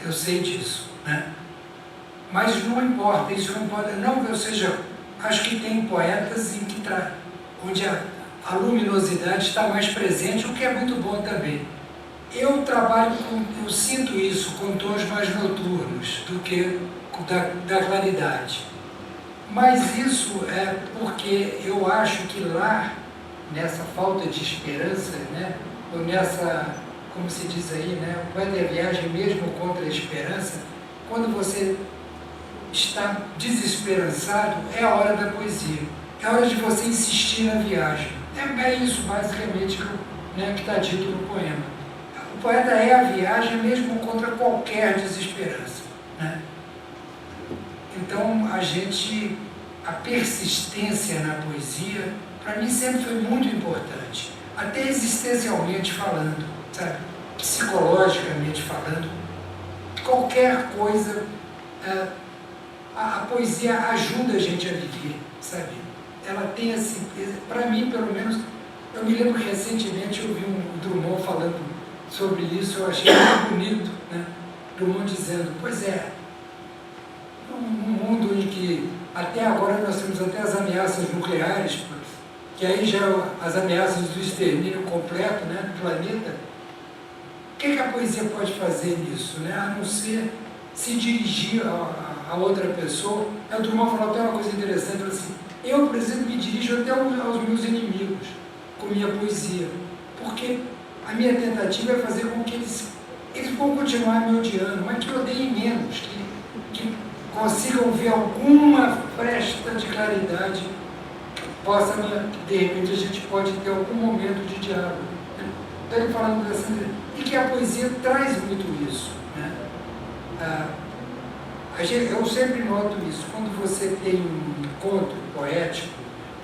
eu sei disso, né? Mas não importa, isso não importa, não que eu seja, acho que tem poetas em que onde a luminosidade está mais presente, o que é muito bom também. Eu sinto isso com tons mais noturnos do que da claridade. Mas isso é porque eu acho que lá, nessa falta de esperança, né, ou nessa, como se diz aí, né, o poeta é a viagem mesmo contra a esperança, quando você está desesperançado, é a hora da poesia. É a hora de você insistir na viagem. É isso, basicamente, que está dito no poema. O poeta é a viagem mesmo contra qualquer desesperança, né? Então, a persistência na poesia, para mim sempre foi muito importante, até existencialmente falando, sabe? Psicologicamente falando, qualquer coisa, a poesia ajuda a gente a viver, sabe? Ela tem assim, para mim pelo menos, eu me lembro que recentemente eu vi um Drummond falando sobre isso, eu achei muito bonito, né? Drummond dizendo, pois é, num mundo em que até agora nós temos até as ameaças nucleares, que aí já as ameaças do extermínio completo, né, do planeta, o que a poesia pode fazer nisso, né? A não ser se dirigir a outra pessoa. O Drummond falou até uma coisa interessante, falou assim, eu, por exemplo, me dirijo até aos meus inimigos com minha poesia, porque a minha tentativa é fazer com que eles vão continuar me odiando, mas que odeiem menos, que consigam ver alguma fresta de claridade, que de repente a gente pode ter algum momento de diálogo. Então ele falando assim, e que a poesia traz muito isso, né? Eu sempre noto isso, quando você tem um encontro poético,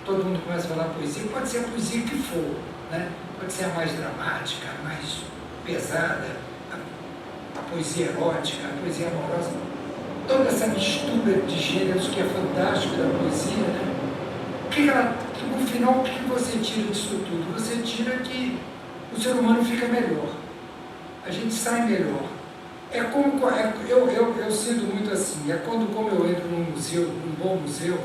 todo mundo começa a falar poesia, pode ser a poesia que for, né? Pode ser a mais dramática, a mais pesada, a poesia erótica, a poesia amorosa, toda essa mistura de gêneros que é fantástico da poesia, né? No final, o que você tira disso tudo? Você tira que o ser humano fica melhor, a gente sai melhor. Eu sinto muito assim, como eu entro num museu, num bom museu,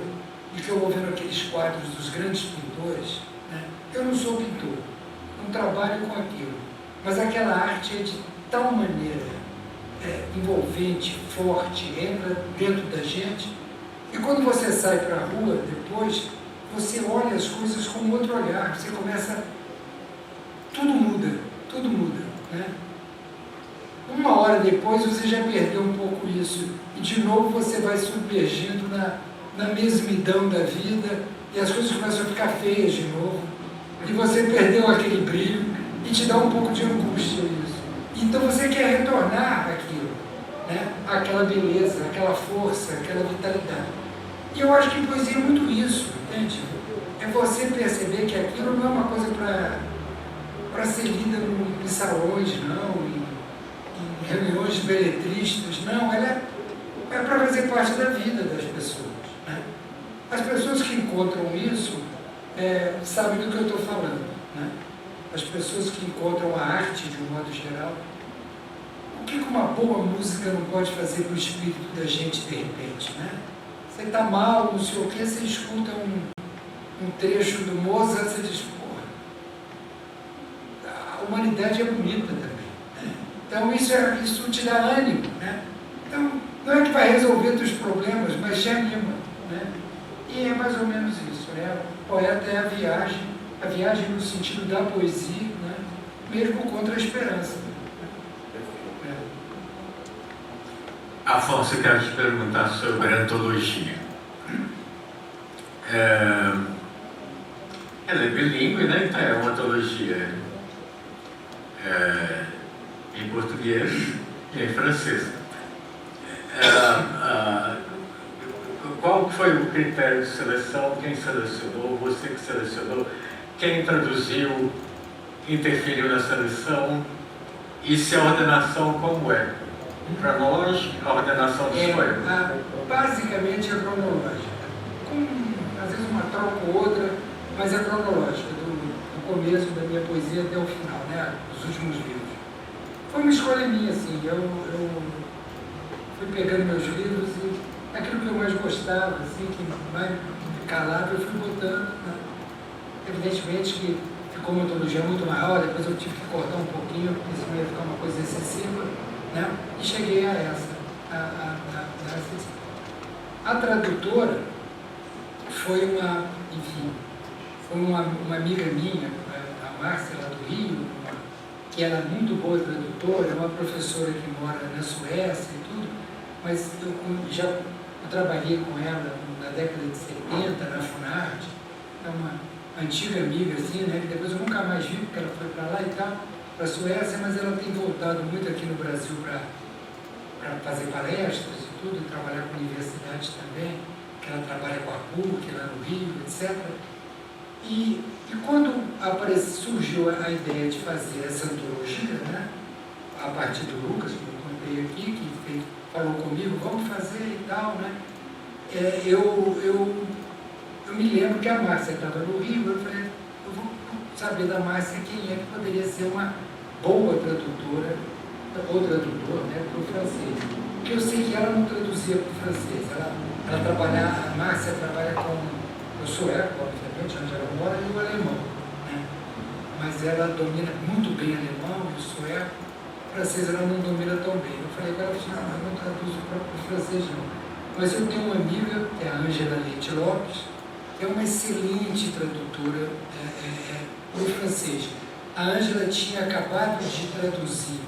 e que eu vou vendo aqueles quadros dos grandes pintores, né? Eu não sou pintor, não trabalho com aquilo, mas aquela arte é de tal maneira envolvente, forte, entra dentro da gente, e quando você sai para a rua depois, você olha as coisas com outro olhar, você começa, tudo muda, né? Uma hora depois você já perdeu um pouco isso, e de novo você vai submergindo na mesmidão da vida, e as coisas começam a ficar feias de novo, e você perdeu aquele brilho, e te dá um pouco de angústia isso. Então você quer retornar àquilo. né? Aquela beleza, aquela força, aquela vitalidade. E eu acho que poesia é muito isso, entende? É você perceber que aquilo não é uma coisa para ser lida em salões, não, em reuniões de beletristas, não, ela é para fazer parte da vida das pessoas, né? As pessoas que encontram isso sabem do que eu estou falando, né? As pessoas que encontram a arte de um modo geral. O que uma boa música não pode fazer para o espírito da gente de repente, né? Você está mal, não sei o que, você escuta um trecho do Mozart, você diz, porra, a humanidade é bonita também, né? Então isso te dá ânimo, né? Então não é que vai resolver os problemas, mas te anima, né? E é mais ou menos isso, né? O poeta é a viagem no sentido da poesia, né? Mesmo contra a esperança. Afonso, eu quero te perguntar sobre a antologia. Ela é bilíngue, né? Então é uma antologia em português e em francês. Qual foi o critério de seleção? Quem selecionou? Você que selecionou? Quem traduziu? Interferiu na seleção? E se a ordenação como é? Cronológica, a ordenação dos poemas? Basicamente é cronológica. Com, às vezes, uma troca ou outra, mas é cronológica, do começo da minha poesia até o final, né? Dos últimos livros. Foi uma escolha minha, assim. Eu fui pegando meus livros e aquilo que eu mais gostava, assim, que mais me calava, eu fui botando, né? Evidentemente que ficou uma antologia muito maior, depois eu tive que cortar um pouquinho, porque senão ia ficar uma coisa excessiva, né? E cheguei a essa. A tradutora foi uma amiga minha, a Márcia, lá do Rio, que era muito boa tradutora, uma professora que mora na Suécia e tudo, mas eu trabalhei com ela na década de 70, na Funarte, é uma antiga amiga, assim, né, que depois eu nunca mais vi, porque ela foi para lá e tal, para a Suécia, mas ela tem voltado muito aqui no Brasil para fazer palestras e tudo, e trabalhar com universidades também, que ela trabalha com a PUC, lá no Rio, etc. E quando surgiu a ideia de fazer essa antologia, né, a partir do Lucas, que eu contei aqui, que falou comigo, vamos fazer e tal, né, eu me lembro que a Márcia estava no Rio, eu falei, eu vou saber da Márcia quem é que poderia ser uma boa tradutora, ou tradutor, né, para o francês. Porque eu sei que ela não traduzia para o francês, a Márcia trabalha com o sueco, obviamente, onde ela mora, e o alemão, né? Mas ela domina muito bem alemão e o sueco, o francês ela não domina tão bem. Eu falei, agora eu não traduzo para o francês não. Mas eu tenho uma amiga, que é a Ângela Leite Lopes, que é uma excelente tradutora para o francês. A Ângela tinha acabado de traduzir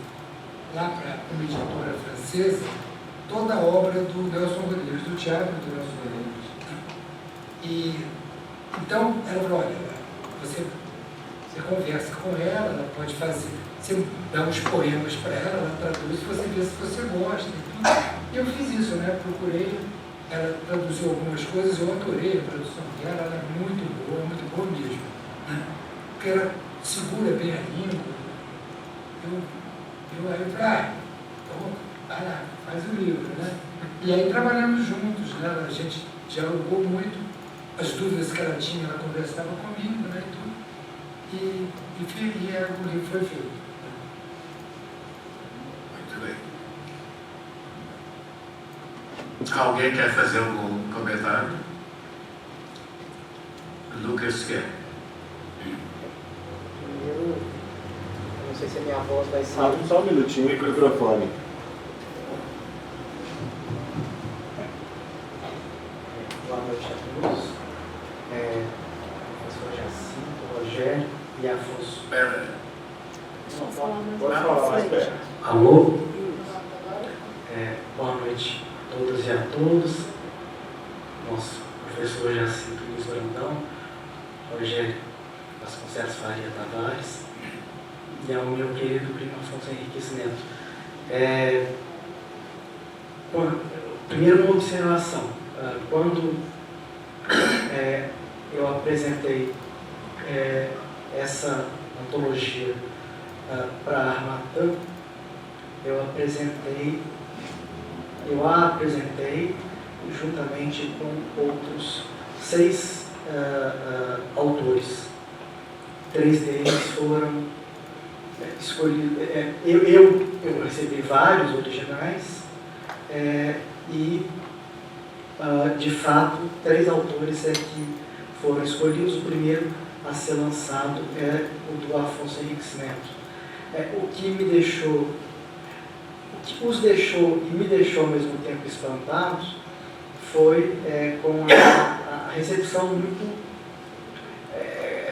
lá para uma editora francesa toda a obra do Nelson Rodrigues, do teatro do Nelson Rodrigues. E então ela falou, olha, você conversa com ela pode fazer, você dá uns poemas para ela traduz, você vê se você gosta e tudo. E eu fiz isso, né? Procurei, ela traduziu algumas coisas, eu adorei a tradução dela, ela é muito boa mesmo, né? Porque ela segura bem a língua. Aí eu falei, vai lá, faz o livro, né? E aí trabalhamos juntos, né? A gente dialogou muito, as dúvidas que ela tinha, ela conversava comigo, né? E o livro foi feito. Muito bem. Alguém quer fazer algum comentário? Lucas quer. Eu não sei se a minha voz vai sair. Só um minutinho, microfone. Boa noite a todos. Professor Jacinto, Rogério e Afonso. Pode falar mais perto. Alô? Boa noite a todas e a todos. Nosso professor Jacinto Luiz Brandão, Rogério Vasconcelos Faria Tavares e ao meu querido primo Afonso Henrique Neto. Primeiro, uma observação. Quando eu apresentei essa antologia para a Harmattan, eu a apresentei juntamente com outros 6 autores. 3 deles foram escolhidos. Eu recebi vários originais e, de fato, 3 autores que foram escolhidos. O primeiro a ser lançado é o do Afonso Henriques Neto. O que os deixou e me deixou ao mesmo tempo espantados foi com a recepção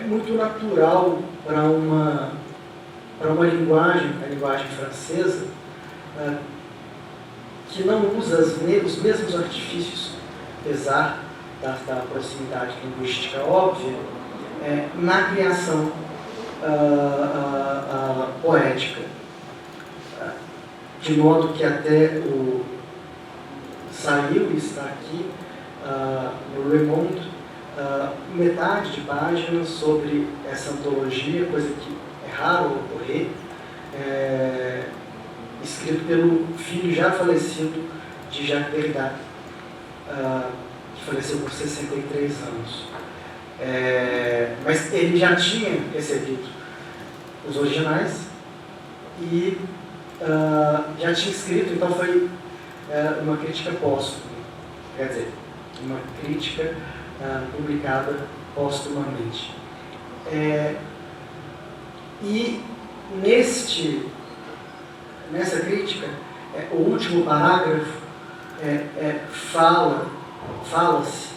muito natural para uma linguagem, a linguagem francesa, que não usa os mesmos artifícios, apesar da proximidade linguística óbvia, na criação poética. De modo que até saiu e está aqui no Le Monde metade de páginas sobre essa antologia, coisa que é raro ocorrer, escrito pelo filho já falecido de Jacques Derrida, que faleceu com 63 anos. Mas ele já tinha recebido os originais e já tinha escrito, então foi uma crítica póstuma, quer dizer, uma crítica publicada póstumamente. E nessa crítica, o último parágrafo fala-se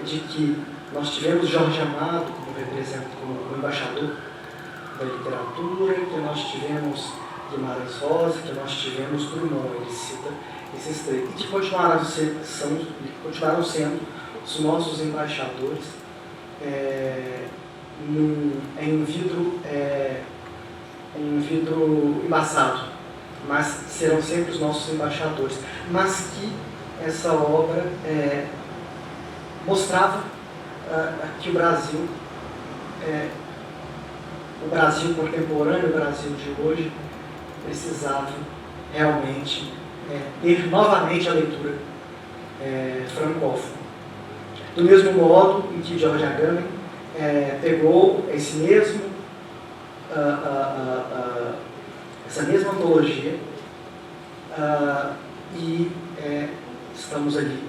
de que nós tivemos Jorge Amado como embaixador da literatura, que nós tivemos Guimarães Rosa, que nós tivemos Drummond. Ele cita esses 3, e que continuaram sendo os nossos embaixadores em um vidro embaçado, mas serão sempre os nossos embaixadores. Mas que essa obra mostrava que o Brasil contemporâneo, o Brasil de hoje, precisava realmente ter novamente a leitura francófona. Do mesmo modo em que George Agamben pegou essa mesma antologia e estamos ali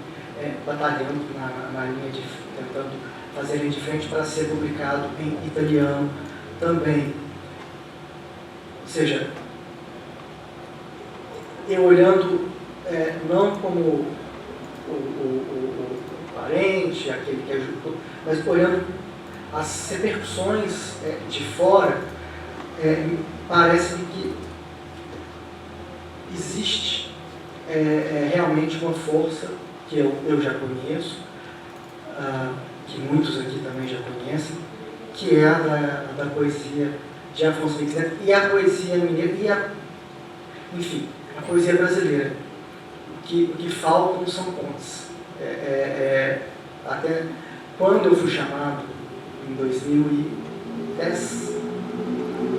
batalhando na linha tentando fazer ele de frente para ser publicado em italiano também. Ou seja, eu olhando não como o parente, aquele que ajudou, mas olhando as repercussões de fora, parece-me que existe realmente uma força que eu já conheço, que muitos aqui também já conhecem, que é a da poesia de Afonso Henriques Neto e a poesia mineira enfim, a poesia brasileira. O que faltam são pontes. Até quando eu fui chamado em 2010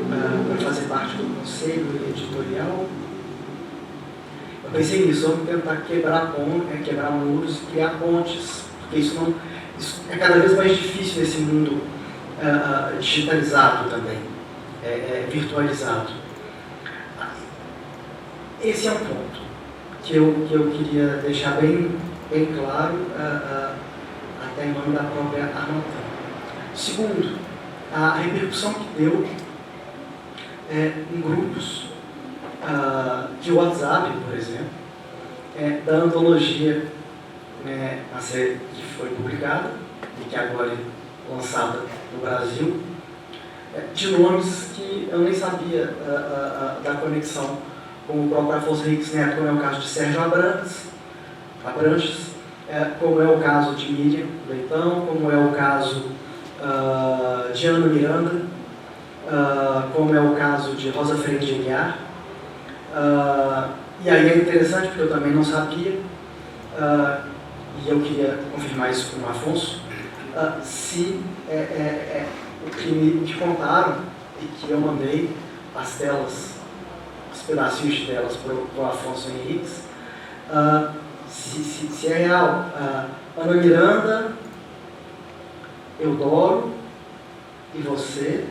para fazer parte do conselho editorial, eu pensei nisso, vamos tentar quebrar muros e criar pontes, porque isso é cada vez mais difícil nesse mundo digitalizado também, virtualizado. Esse é um ponto que eu queria deixar bem claro, até em nome da própria Harmattan. Segundo, a repercussão que deu em grupos de WhatsApp, por exemplo, da antologia que foi publicada e que agora é lançada no Brasil, de nomes que eu nem sabia da conexão com o próprio Afonso Henriques Neto, como é o caso de Sérgio Abrantes, como é o caso de Miriam Leitão, como é o caso de Ana Miranda, como é o caso de Rosa Freire de Aguiar, E aí é interessante, porque eu também não sabia, e eu queria confirmar isso com o Afonso, se o que me contaram e que eu mandei as telas, os pedacinhos de telas para o Afonso Henriques, se é real. Ana Miranda, Eudoro e você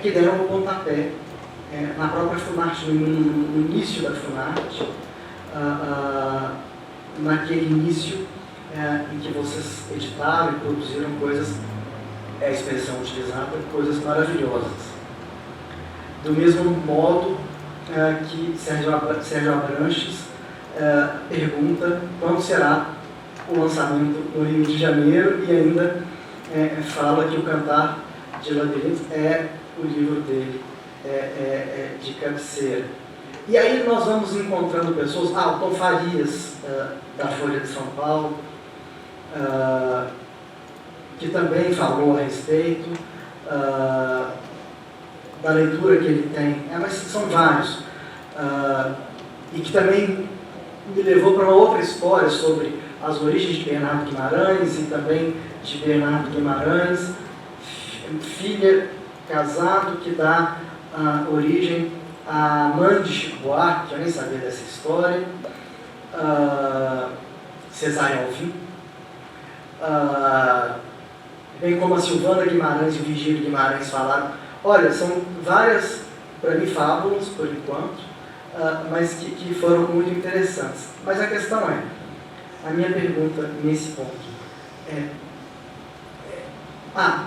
que deram o pontapé na própria Funarte, no início da Funarte, naquele início em que vocês editaram e produziram coisas, é a expressão utilizada, coisas maravilhosas. Do mesmo modo que Sérgio Abranches pergunta quando será o lançamento no Rio de Janeiro, e ainda fala que o Cantar de Labirintos é o livro dele, de cabeceira. E aí nós vamos encontrando pessoas, o Tom Farias, da Folha de São Paulo, que também falou a respeito da leitura que ele tem, mas são vários, e que também me levou para uma outra história sobre as origens de Bernardo Guimarães, e também de Bernardo Guimarães, filha, casado, que dá origem à mãe de Chico Buarque, que eu nem sabia dessa história, Cesária Alvim, bem como a Silvana Guimarães e o Vigílio Guimarães falaram. Olha, são várias, para mim, fábulas, por enquanto, mas que foram muito interessantes. Mas a questão a minha pergunta nesse ponto a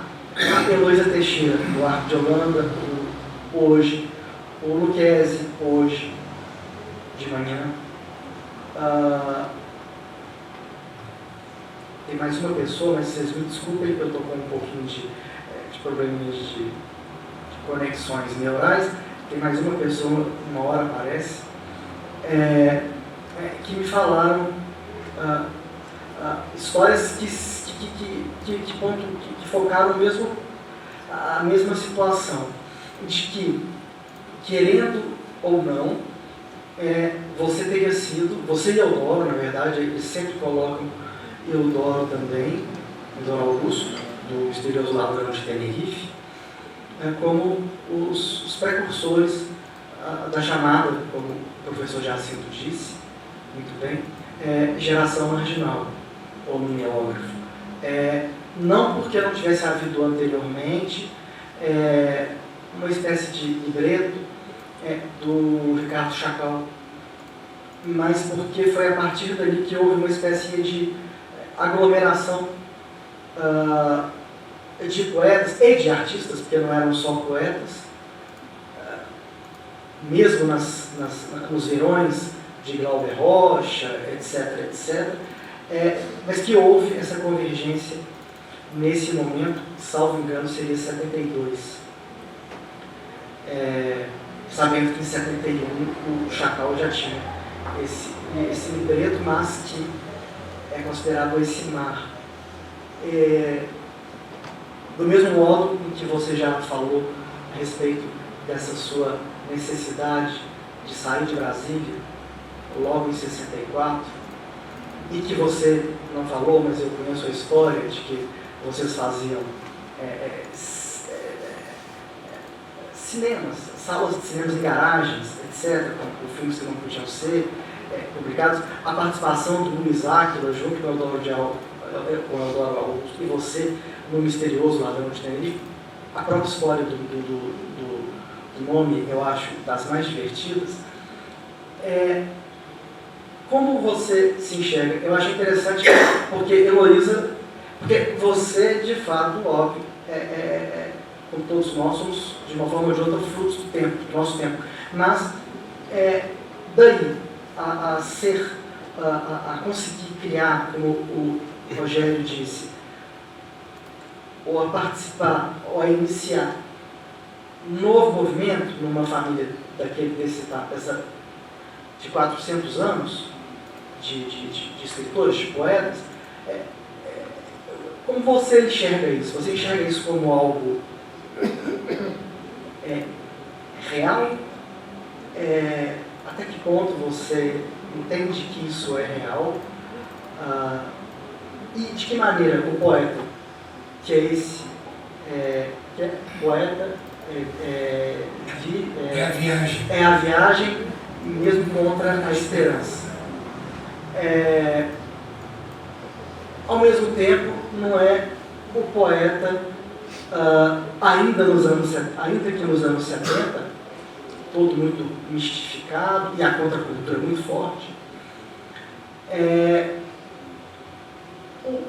Heloísa Teixeira, do Arco de Holanda, hoje, o Luquezzi, hoje, de manhã, tem mais uma pessoa, mas vocês me desculpem que eu estou com um pouquinho de probleminhas de conexões neurais. Tem mais uma pessoa, uma hora parece, que me falaram histórias que focaram mesmo a mesma situação, de que, querendo ou não, você teria sido, você e Eudoro, na verdade, eles sempre colocam Eudoro também, Eudoro Augusto, do Misterioso Ladrão de Tenerife, como os precursores da chamada, como o professor Jacinto disse, muito bem, geração marginal, ou mimeógrafo. Não porque não tivesse havido anteriormente uma espécie de livreto do Ricardo Chacal, mas porque foi a partir dali que houve uma espécie de aglomeração de poetas e de artistas, porque não eram só poetas, mesmo nos verões de Glauber Rocha, etc., etc., mas que houve essa convergência nesse momento, salvo engano, seria 72. Sabendo que em 71 o Chacal já tinha esse libreto, mas que é considerado esse mar. Do mesmo modo em que você já falou a respeito dessa sua necessidade de sair de Brasília, logo em 64, e que você não falou, mas eu conheço a história de que vocês faziam cinemas, salas de cinemas em garagens, etc., com filmes que não podiam ser publicados. A participação do Luiz Áquila, junto com o Eudoro Augusto e você, no Misterioso Ladrão de Tenerife. A própria história do nome, eu acho, das mais divertidas. Como você se enxerga? Eu acho interessante porque Heloísa, porque você, de fato, óbvio, como todos nós, somos, de uma forma ou de outra, frutos do tempo, do nosso tempo. Mas, daí, a conseguir criar, como o Rogério disse, ou a participar, ou a iniciar um novo movimento numa família de 400 anos de escritores, de poetas, como você enxerga isso? Você enxerga isso como algo real? até que ponto você entende que isso é real? E de que maneira o poeta, que é esse, que é poeta, É a viagem. é a viagem mesmo contra a esperança. Ao mesmo tempo, não é o poeta, ainda que nos anos 70, todo muito mistificado e a contracultura muito forte, o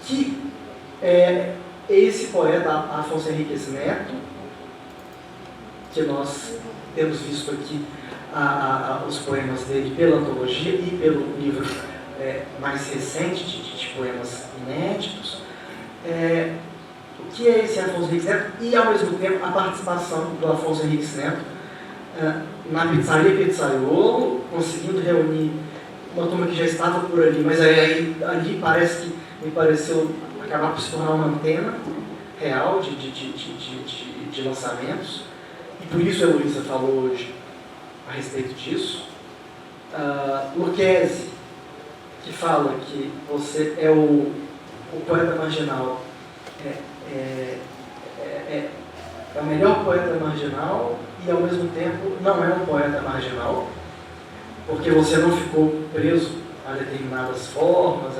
que esse poeta, Afonso Henriques Neto, que nós temos visto aqui os poemas dele pela antologia e pelo livro mais recente de poemas inéditos, o que é esse Afonso Henriques Neto e, ao mesmo tempo, a participação do Afonso Henriques Neto na Pizzaria Pizzaiolo, conseguindo reunir uma turma que já estava por ali, mas ali me pareceu acabar por se tornar uma antena real de lançamentos, e por isso a Heloísa falou hoje a respeito disso. Lucchesi, que fala que você é o poeta marginal, é o melhor poeta marginal e, ao mesmo tempo, não é um poeta marginal, porque você não ficou preso a determinadas formas,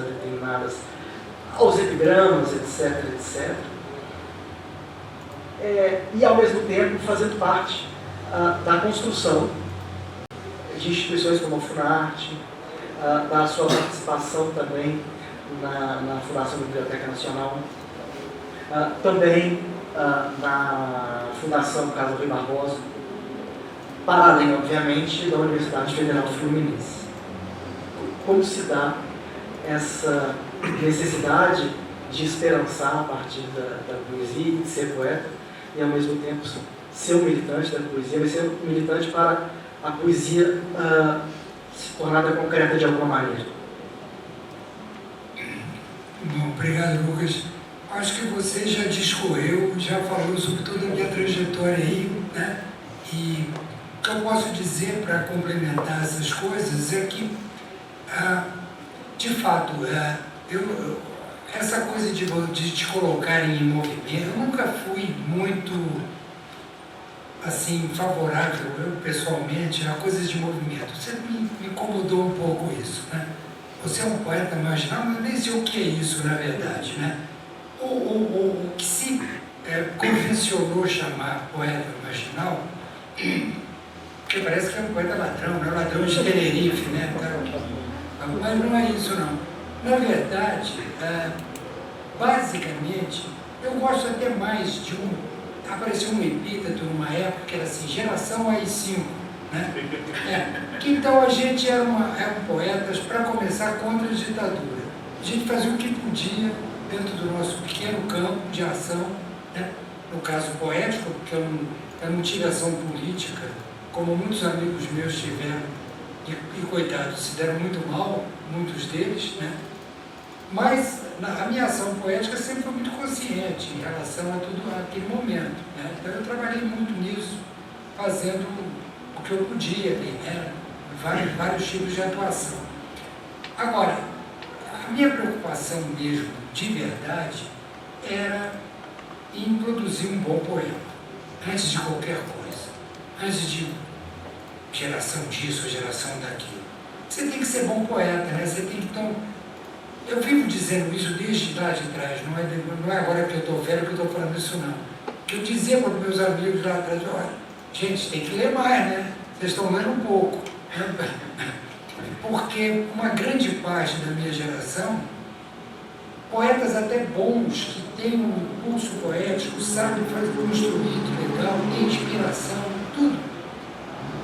aos epigramas, etc, etc. E, ao mesmo tempo, fazendo parte da construção de instituições como a Funarte, da sua participação também na Fundação Biblioteca Nacional, também na Fundação Casa Rui Barbosa, para além, obviamente, da Universidade Federal Fluminense. Como se dá essa necessidade de esperançar a partir da poesia, de ser poeta, e ao mesmo tempo ser um militante da poesia, mas ser um militante para a poesia se tornada concreta de alguma maneira? Bom, obrigado, Lucas. Acho que você já discorreu, já falou sobre toda a minha trajetória aí, né? E o que eu posso dizer para complementar essas coisas é que, de fato, essa coisa de te colocarem em movimento, eu nunca fui muito, assim, favorável, eu pessoalmente, a coisas de movimento. Sempre me incomodou um pouco isso, né? Você é um poeta marginal, mas nem sei o que é isso, na verdade, né? O que se convencionou chamar poeta marginal, que parece que é um poeta ladrão, né? Ladrão de Tenerife, né? Mas não é isso, não. Na verdade, basicamente, eu gosto até mais de apareceu um epíteto numa época que era assim, geração AI-5, né? Que então a gente eram poetas, para começar, contra a ditadura. A gente fazia o que podia dentro do nosso pequeno campo de ação, né? No caso poético, porque eu não tive ação política, como muitos amigos meus tiveram, e coitados, se deram muito mal, muitos deles, né? Mas a minha ação poética sempre foi muito consciente em relação a tudo aquele momento, né? Então eu trabalhei muito nisso, fazendo o que eu podia, né? Vários tipos de atuação. Agora, a minha preocupação mesmo, de verdade, era em produzir um bom poema, antes de qualquer coisa, antes de geração disso, geração daquilo. Você tem que ser bom poeta, né? Você tem que, então, eu vivo dizendo isso desde lá de trás, não é agora que eu estou velho que eu estou falando isso, não. Que eu dizia para os meus amigos lá atrás, olha, gente, tem que ler mais, né? Vocês estão lendo um pouco. Porque uma grande parte da minha geração, poetas até bons, que têm um impulso poético, sabem fazer um instrumento legal, têm inspiração, tudo,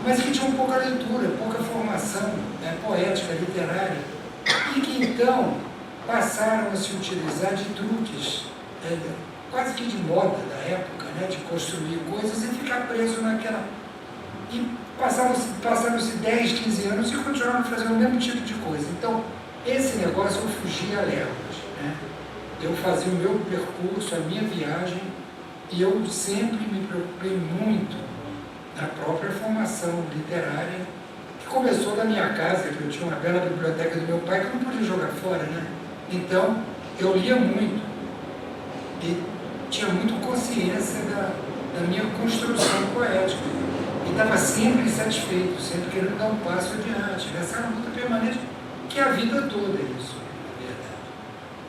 mas que tinham pouca leitura, pouca formação, né, poética, literária, e que então passaram a se utilizar de truques, quase que de moda da época, né, de construir coisas e ficar preso naquela... E passaram-se 10, 15 anos e continuaram fazendo o mesmo tipo de coisa. Então, esse negócio eu fugia a léguas, né? Eu fazia o meu percurso, a minha viagem, e eu sempre me preocupei muito na própria formação literária, que começou da minha casa, que eu tinha uma bela biblioteca do meu pai que eu não podia jogar fora, né? Então, eu lia muito e tinha muito consciência da minha construção poética. E estava sempre insatisfeito, sempre querendo dar um passo adiante. Essa é uma luta permanente, que é a vida toda isso, na verdade.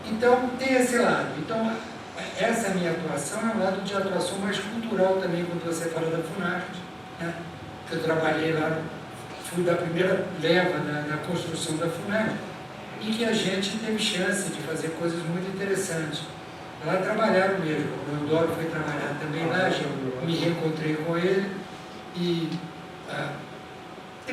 Então, tem esse lado. Então, essa minha atuação é um lado de atuação mais cultural também, quando você fala da FUNARTE, né? Eu trabalhei lá, fui da primeira leva da construção da FUNARTE, e que a gente teve chance de fazer coisas muito interessantes. Lá trabalharam mesmo, o Eudório foi trabalhar também lá, já me reencontrei com ele, e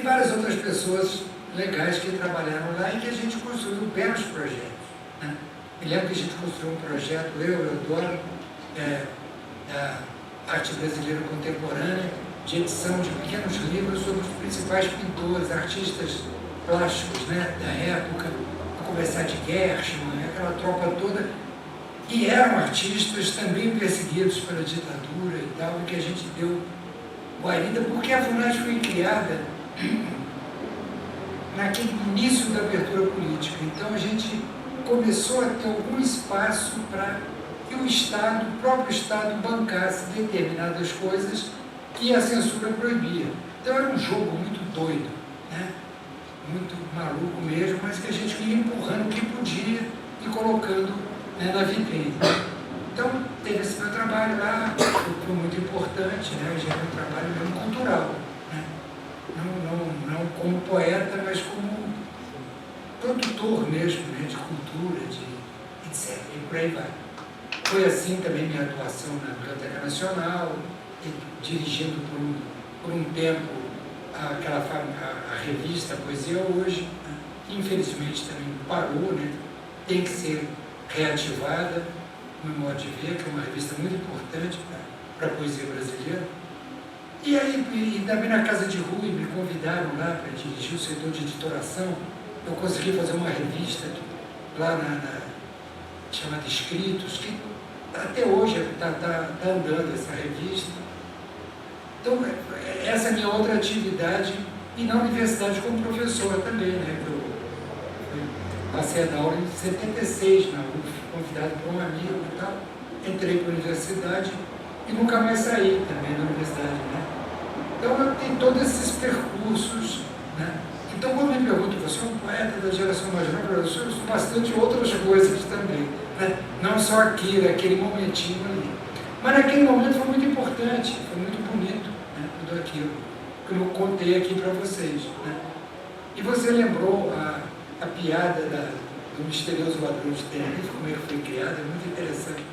várias outras pessoas legais que trabalharam lá e que a gente construiu belos projetos, né? Me lembro que a gente construiu um projeto, eu, Eudório, da arte brasileira contemporânea, de edição de pequenos livros sobre os principais pintores, artistas plásticos, né, da época, a conversar de Gershman, aquela tropa toda, e eram artistas também perseguidos pela ditadura e tal, e que a gente deu guarida, porque a FUNARTE foi criada naquele início da abertura política. Então a gente começou a ter algum espaço para que o Estado, o próprio Estado, bancasse determinadas coisas que a censura proibia. Então era um jogo muito doido, né? Muito maluco mesmo, mas que a gente ia empurrando o que podia e colocando, né, na vitrine. Então teve esse meu trabalho lá, foi muito importante, né? Já era um trabalho mesmo cultural, né? Não como poeta, mas como produtor mesmo, né, de cultura, de etc. E por aí vai. Foi assim também minha atuação na Biblioteca Nacional, dirigindo por um tempo a revista Poesia Hoje, né, que infelizmente também parou, né, tem que ser reativada, no meu modo de ver, que é uma revista muito importante para a poesia brasileira. E aí, também na Casa de Rui, me convidaram lá para dirigir o setor de editoração. Eu consegui fazer uma revista lá chamada Escritos, que até hoje está andando essa revista. Então, essa é a minha outra atividade, e na universidade como professor também, né? Eu passei a dar aula em 76 na UF, convidado por um amigo e tal, entrei para a universidade e nunca mais saí também da universidade, né? Então, tem todos esses percursos, né? Então, quando me perguntam, você é um poeta da geração mais nova, eu sou bastante outras coisas também, né? Não só aquilo, aquele momentinho ali. Mas naquele momento foi muito importante, foi muito bonito, né? Tudo aquilo que eu contei aqui para vocês, né? E você lembrou a piada do misterioso ladrão de Tenerife, como é que foi criada, é muito interessante.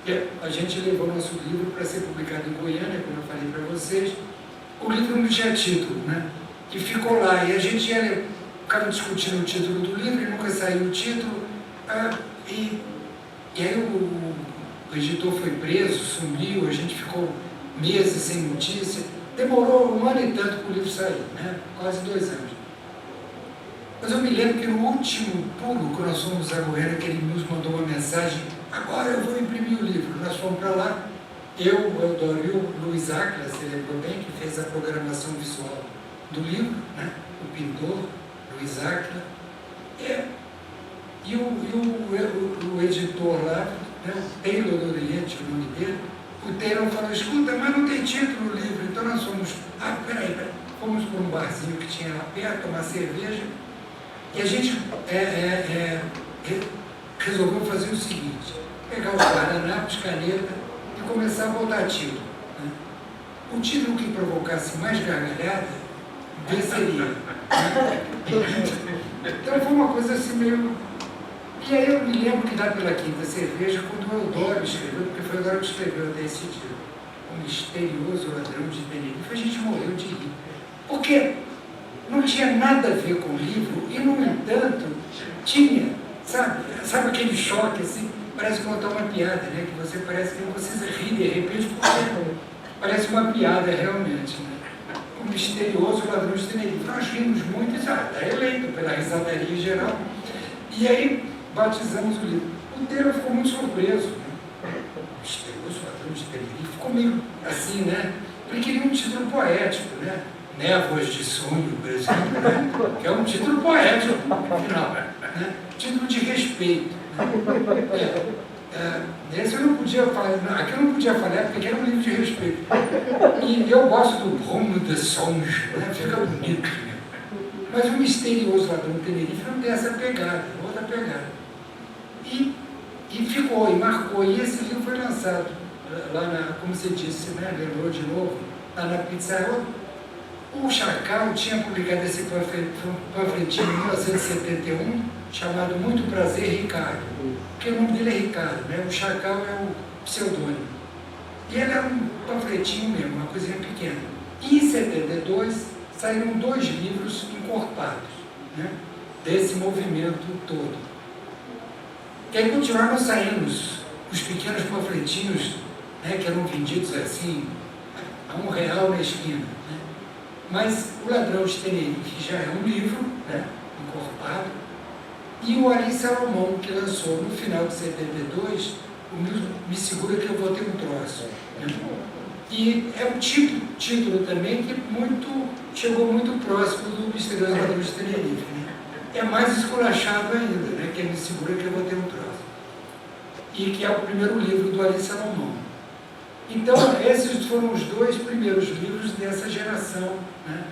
E a gente levou nosso livro para ser publicado em Goiânia, como eu falei para vocês. O livro não tinha título, né? Que ficou lá, e a gente ficava discutindo o título do livro e nunca saiu o título. E aí o editor foi preso, sumiu, a gente ficou meses sem notícia. Demorou 1 ano e tanto para o livro sair, né? Quase 2 anos. Mas eu me lembro que no último pulo, quando nós fomos a Goiânia, que ele nos mandou uma mensagem: agora eu vou imprimir o livro. Nós fomos para lá, eu, o Eudório e o Luiz Áquila, você lembrou bem, que fez a programação visual do livro, né? O pintor, Luiz Áquila, e o editor lá, né? O Taylor do Oriente, o nome dele. O Taylor falou: escuta, mas não tem título o livro. Então nós fomos, peraí, fomos para um barzinho que tinha lá perto, tomar cerveja, e a gente resolveu fazer o seguinte: pegar os guardanapos, caneta e começar a botar título, né? O título que provocasse mais gargalhada venceria, né? Então foi uma coisa assim meio... E aí eu me lembro que lá pela quinta cerveja, quando o Eudório escreveu, porque foi o Eudório que escreveu até esse título, O Misterioso Ladrão de Tenerife, a gente morreu de rir. Porque não tinha nada a ver com o livro, e no entanto tinha, sabe aquele choque assim, parece contar uma piada, né? Que você parece que você ri de repente, porque parece uma piada realmente, né? O Misterioso Ladrão de Tenerife. Nós rimos muito, e está eleito pela risadaria geral. E aí batizamos o livro. O Taylor ficou muito surpreso, né? O Misterioso Ladrão de Tenerife. Ficou meio assim, né? Ele queria um título poético, né? Névoas de Sonho, por exemplo, né? Que é um título poético, afinal, né? Título de respeito. Esse eu não podia falar, aqui eu não podia falar porque era um livro de respeito. E eu gosto do Brume de Songe, né? Fica bonito. Né? Mas o Misterioso Ladrão de Tenerife não tem essa pegada, outra pegada. E ficou, e marcou. E esse livro foi lançado lá, como você disse, né? Lembrou de novo, lá na Pizarro. O Chacal tinha publicado esse panfletinho em 1971, chamado Muito Prazer, Ricardo. Porque o nome dele é Ricardo, né? O Chacal é o pseudônimo. E ele era um panfletinho mesmo, uma coisinha pequena. E em 72 saíram 2 livros encorpados, né? Desse movimento todo. E aí continuaram saindo os pequenos panfletinhos, né? Que eram vendidos assim, a R$1 na esquina, né? Mas o Ladrão de Tenerife já é um livro, né? Encorpado. E o Ari Salomão, que lançou no final de 72, o Me Segura Que Eu Vou Ter um Troço. Né? E é um título também que chegou muito próximo do Misterioso Ladrão de Tenerife. Né? É mais esculachado ainda, né? Que é Me Segura Que Eu Vou Ter um Troço. E que é o primeiro livro do Ari Salomão. Então, esses foram os 2 primeiros livros dessa geração. Né?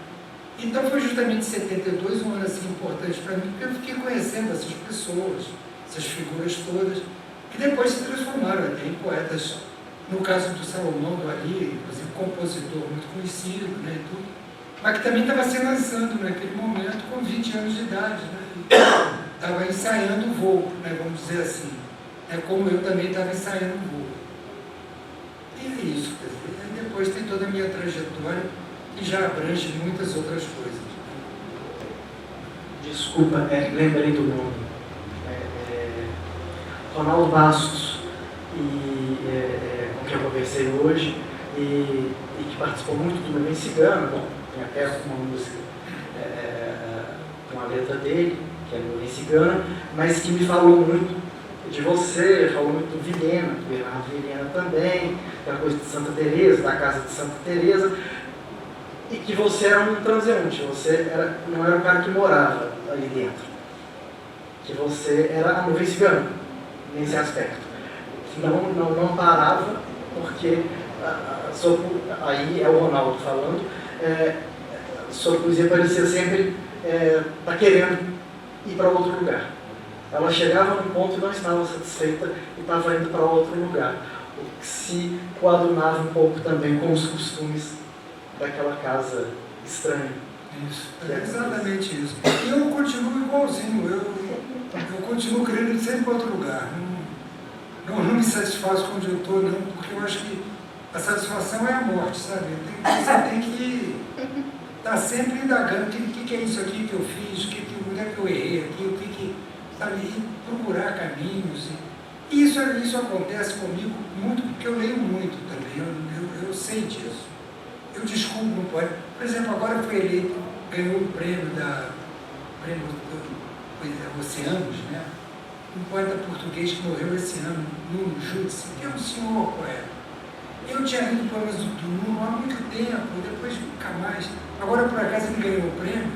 Então, foi justamente 72 um ano assim importante para mim, porque eu fiquei conhecendo essas pessoas, essas figuras todas, que depois se transformaram até em poetas. No caso do Salomão, do Ari, inclusive compositor muito conhecido, né, e tudo, mas que também estava se lançando naquele momento com 20 anos de idade. Né? Estava ensaiando o voo, né, vamos dizer assim. Como eu também estava ensaiando o voo. E é isso, quer dizer, e depois tem toda a minha trajetória que já abrange muitas outras coisas. Desculpa, lembrei do nome. Ronaldo Bastos, com quem eu conversei hoje, e que participou muito do Nuvem Cigana. Bom, tem até uma música com a letra dele, que é Nuvem Cigana, mas que me falou muito de você, falou muito do Vilhena, do Bernardo Vilhena também, da coisa de Santa Teresa, da casa de Santa Teresa, e que você era um transeunte, você não era o cara que morava ali dentro, que você era a nuvem cigana, nesse aspecto, que não parava, porque, aí é o Ronaldo falando, sua poesia parecia sempre estar querendo ir para outro lugar. Ela chegava num ponto e não estava satisfeita e estava indo para outro lugar, o que se coadunava um pouco também com os costumes daquela casa estranha. Isso, é exatamente isso. E eu continuo igualzinho, eu continuo querendo ir sempre para outro lugar. Não me satisfaço com onde eu estou, não, porque eu acho que a satisfação é a morte, sabe? Você tem que estar sempre indagando o que é isso aqui que eu fiz, onde é que eu errei aqui, sabe? E procurar caminhos. E isso acontece comigo muito porque eu leio muito também, eu sei disso. Eu descubro um poeta. Por exemplo, agora foi eleito, ganhou o prêmio Oceanos, né? Um poeta português que morreu esse ano, Nuno Júdice, que é um senhor poeta. Eu tinha lido poemas do Nuno há muito tempo, depois nunca mais. Agora, por acaso, ele ganhou o prêmio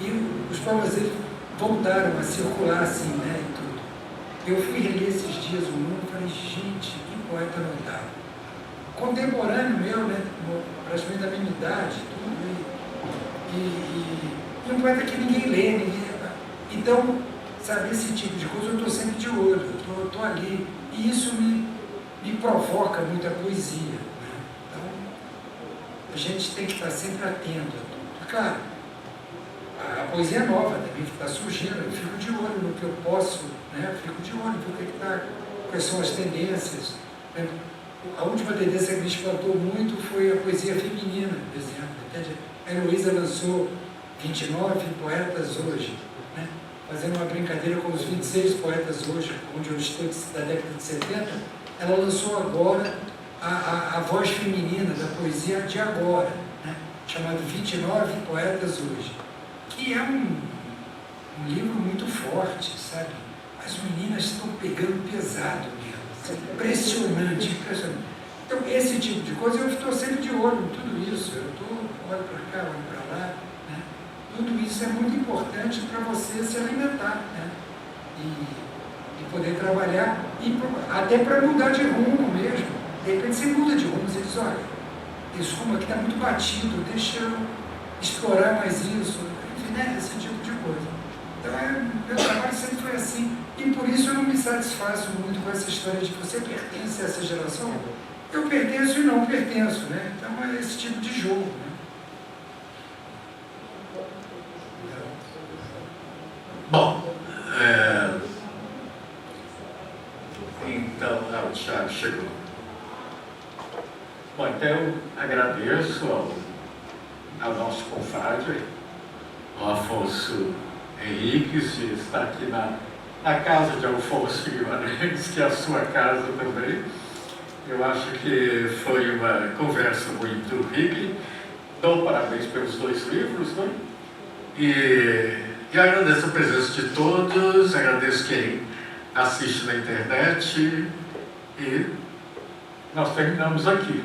e os poemas dele voltaram a circular assim, né? E tudo. Eu fui reler esses dias o Nuno e falei, gente, que poeta notável. Contemporâneo meu, né? Praticamente da mesma idade, tudo. E um poeta que ninguém lê, Então, sabe, esse tipo de coisa eu estou sempre de olho, eu estou ali. E isso me provoca muita poesia. Né? Então, a gente tem que estar sempre atento a tudo. Claro, a poesia nova também que está surgindo, eu fico de olho no que eu posso, né? Fico de olho no quais são as tendências. Né? A última tendência que me espantou muito foi a poesia feminina, por exemplo. A Heloísa lançou 29 poetas hoje, né? Fazendo uma brincadeira com os 26 poetas hoje, onde eu estou da década de 70, ela lançou agora a voz feminina da poesia de agora, né? Chamado 29 Poetas Hoje, que é um livro muito forte, sabe? As meninas estão pegando pesado mesmo, impressionante. Então, esse tipo de coisa, eu estou sempre de olho em tudo isso. Eu olho para cá, olho para lá. Né? Tudo isso é muito importante para você se alimentar. Né? E poder trabalhar, até para mudar de rumo mesmo. De repente você muda de rumo, você diz, olha, esse rumo aqui está muito batido, deixa eu explorar mais isso. Enfim, né? Esse tipo de coisa. Então, meu trabalho sempre foi assim. E por isso eu não me satisfaço muito com essa história de que você pertence a essa geração. Eu pertenço e não pertenço, né? Então é esse tipo de jogo, né? Bom, então, o Thiago chegou. Bom, então eu agradeço ao nosso confrade, o Afonso Henriques, de estar aqui na casa de Alfonso Guimarães, que é a sua casa também. Eu acho que foi uma conversa muito rica. Dou parabéns pelos 2 livros, né? E agradeço a presença de todos, agradeço quem assiste na internet e nós terminamos aqui.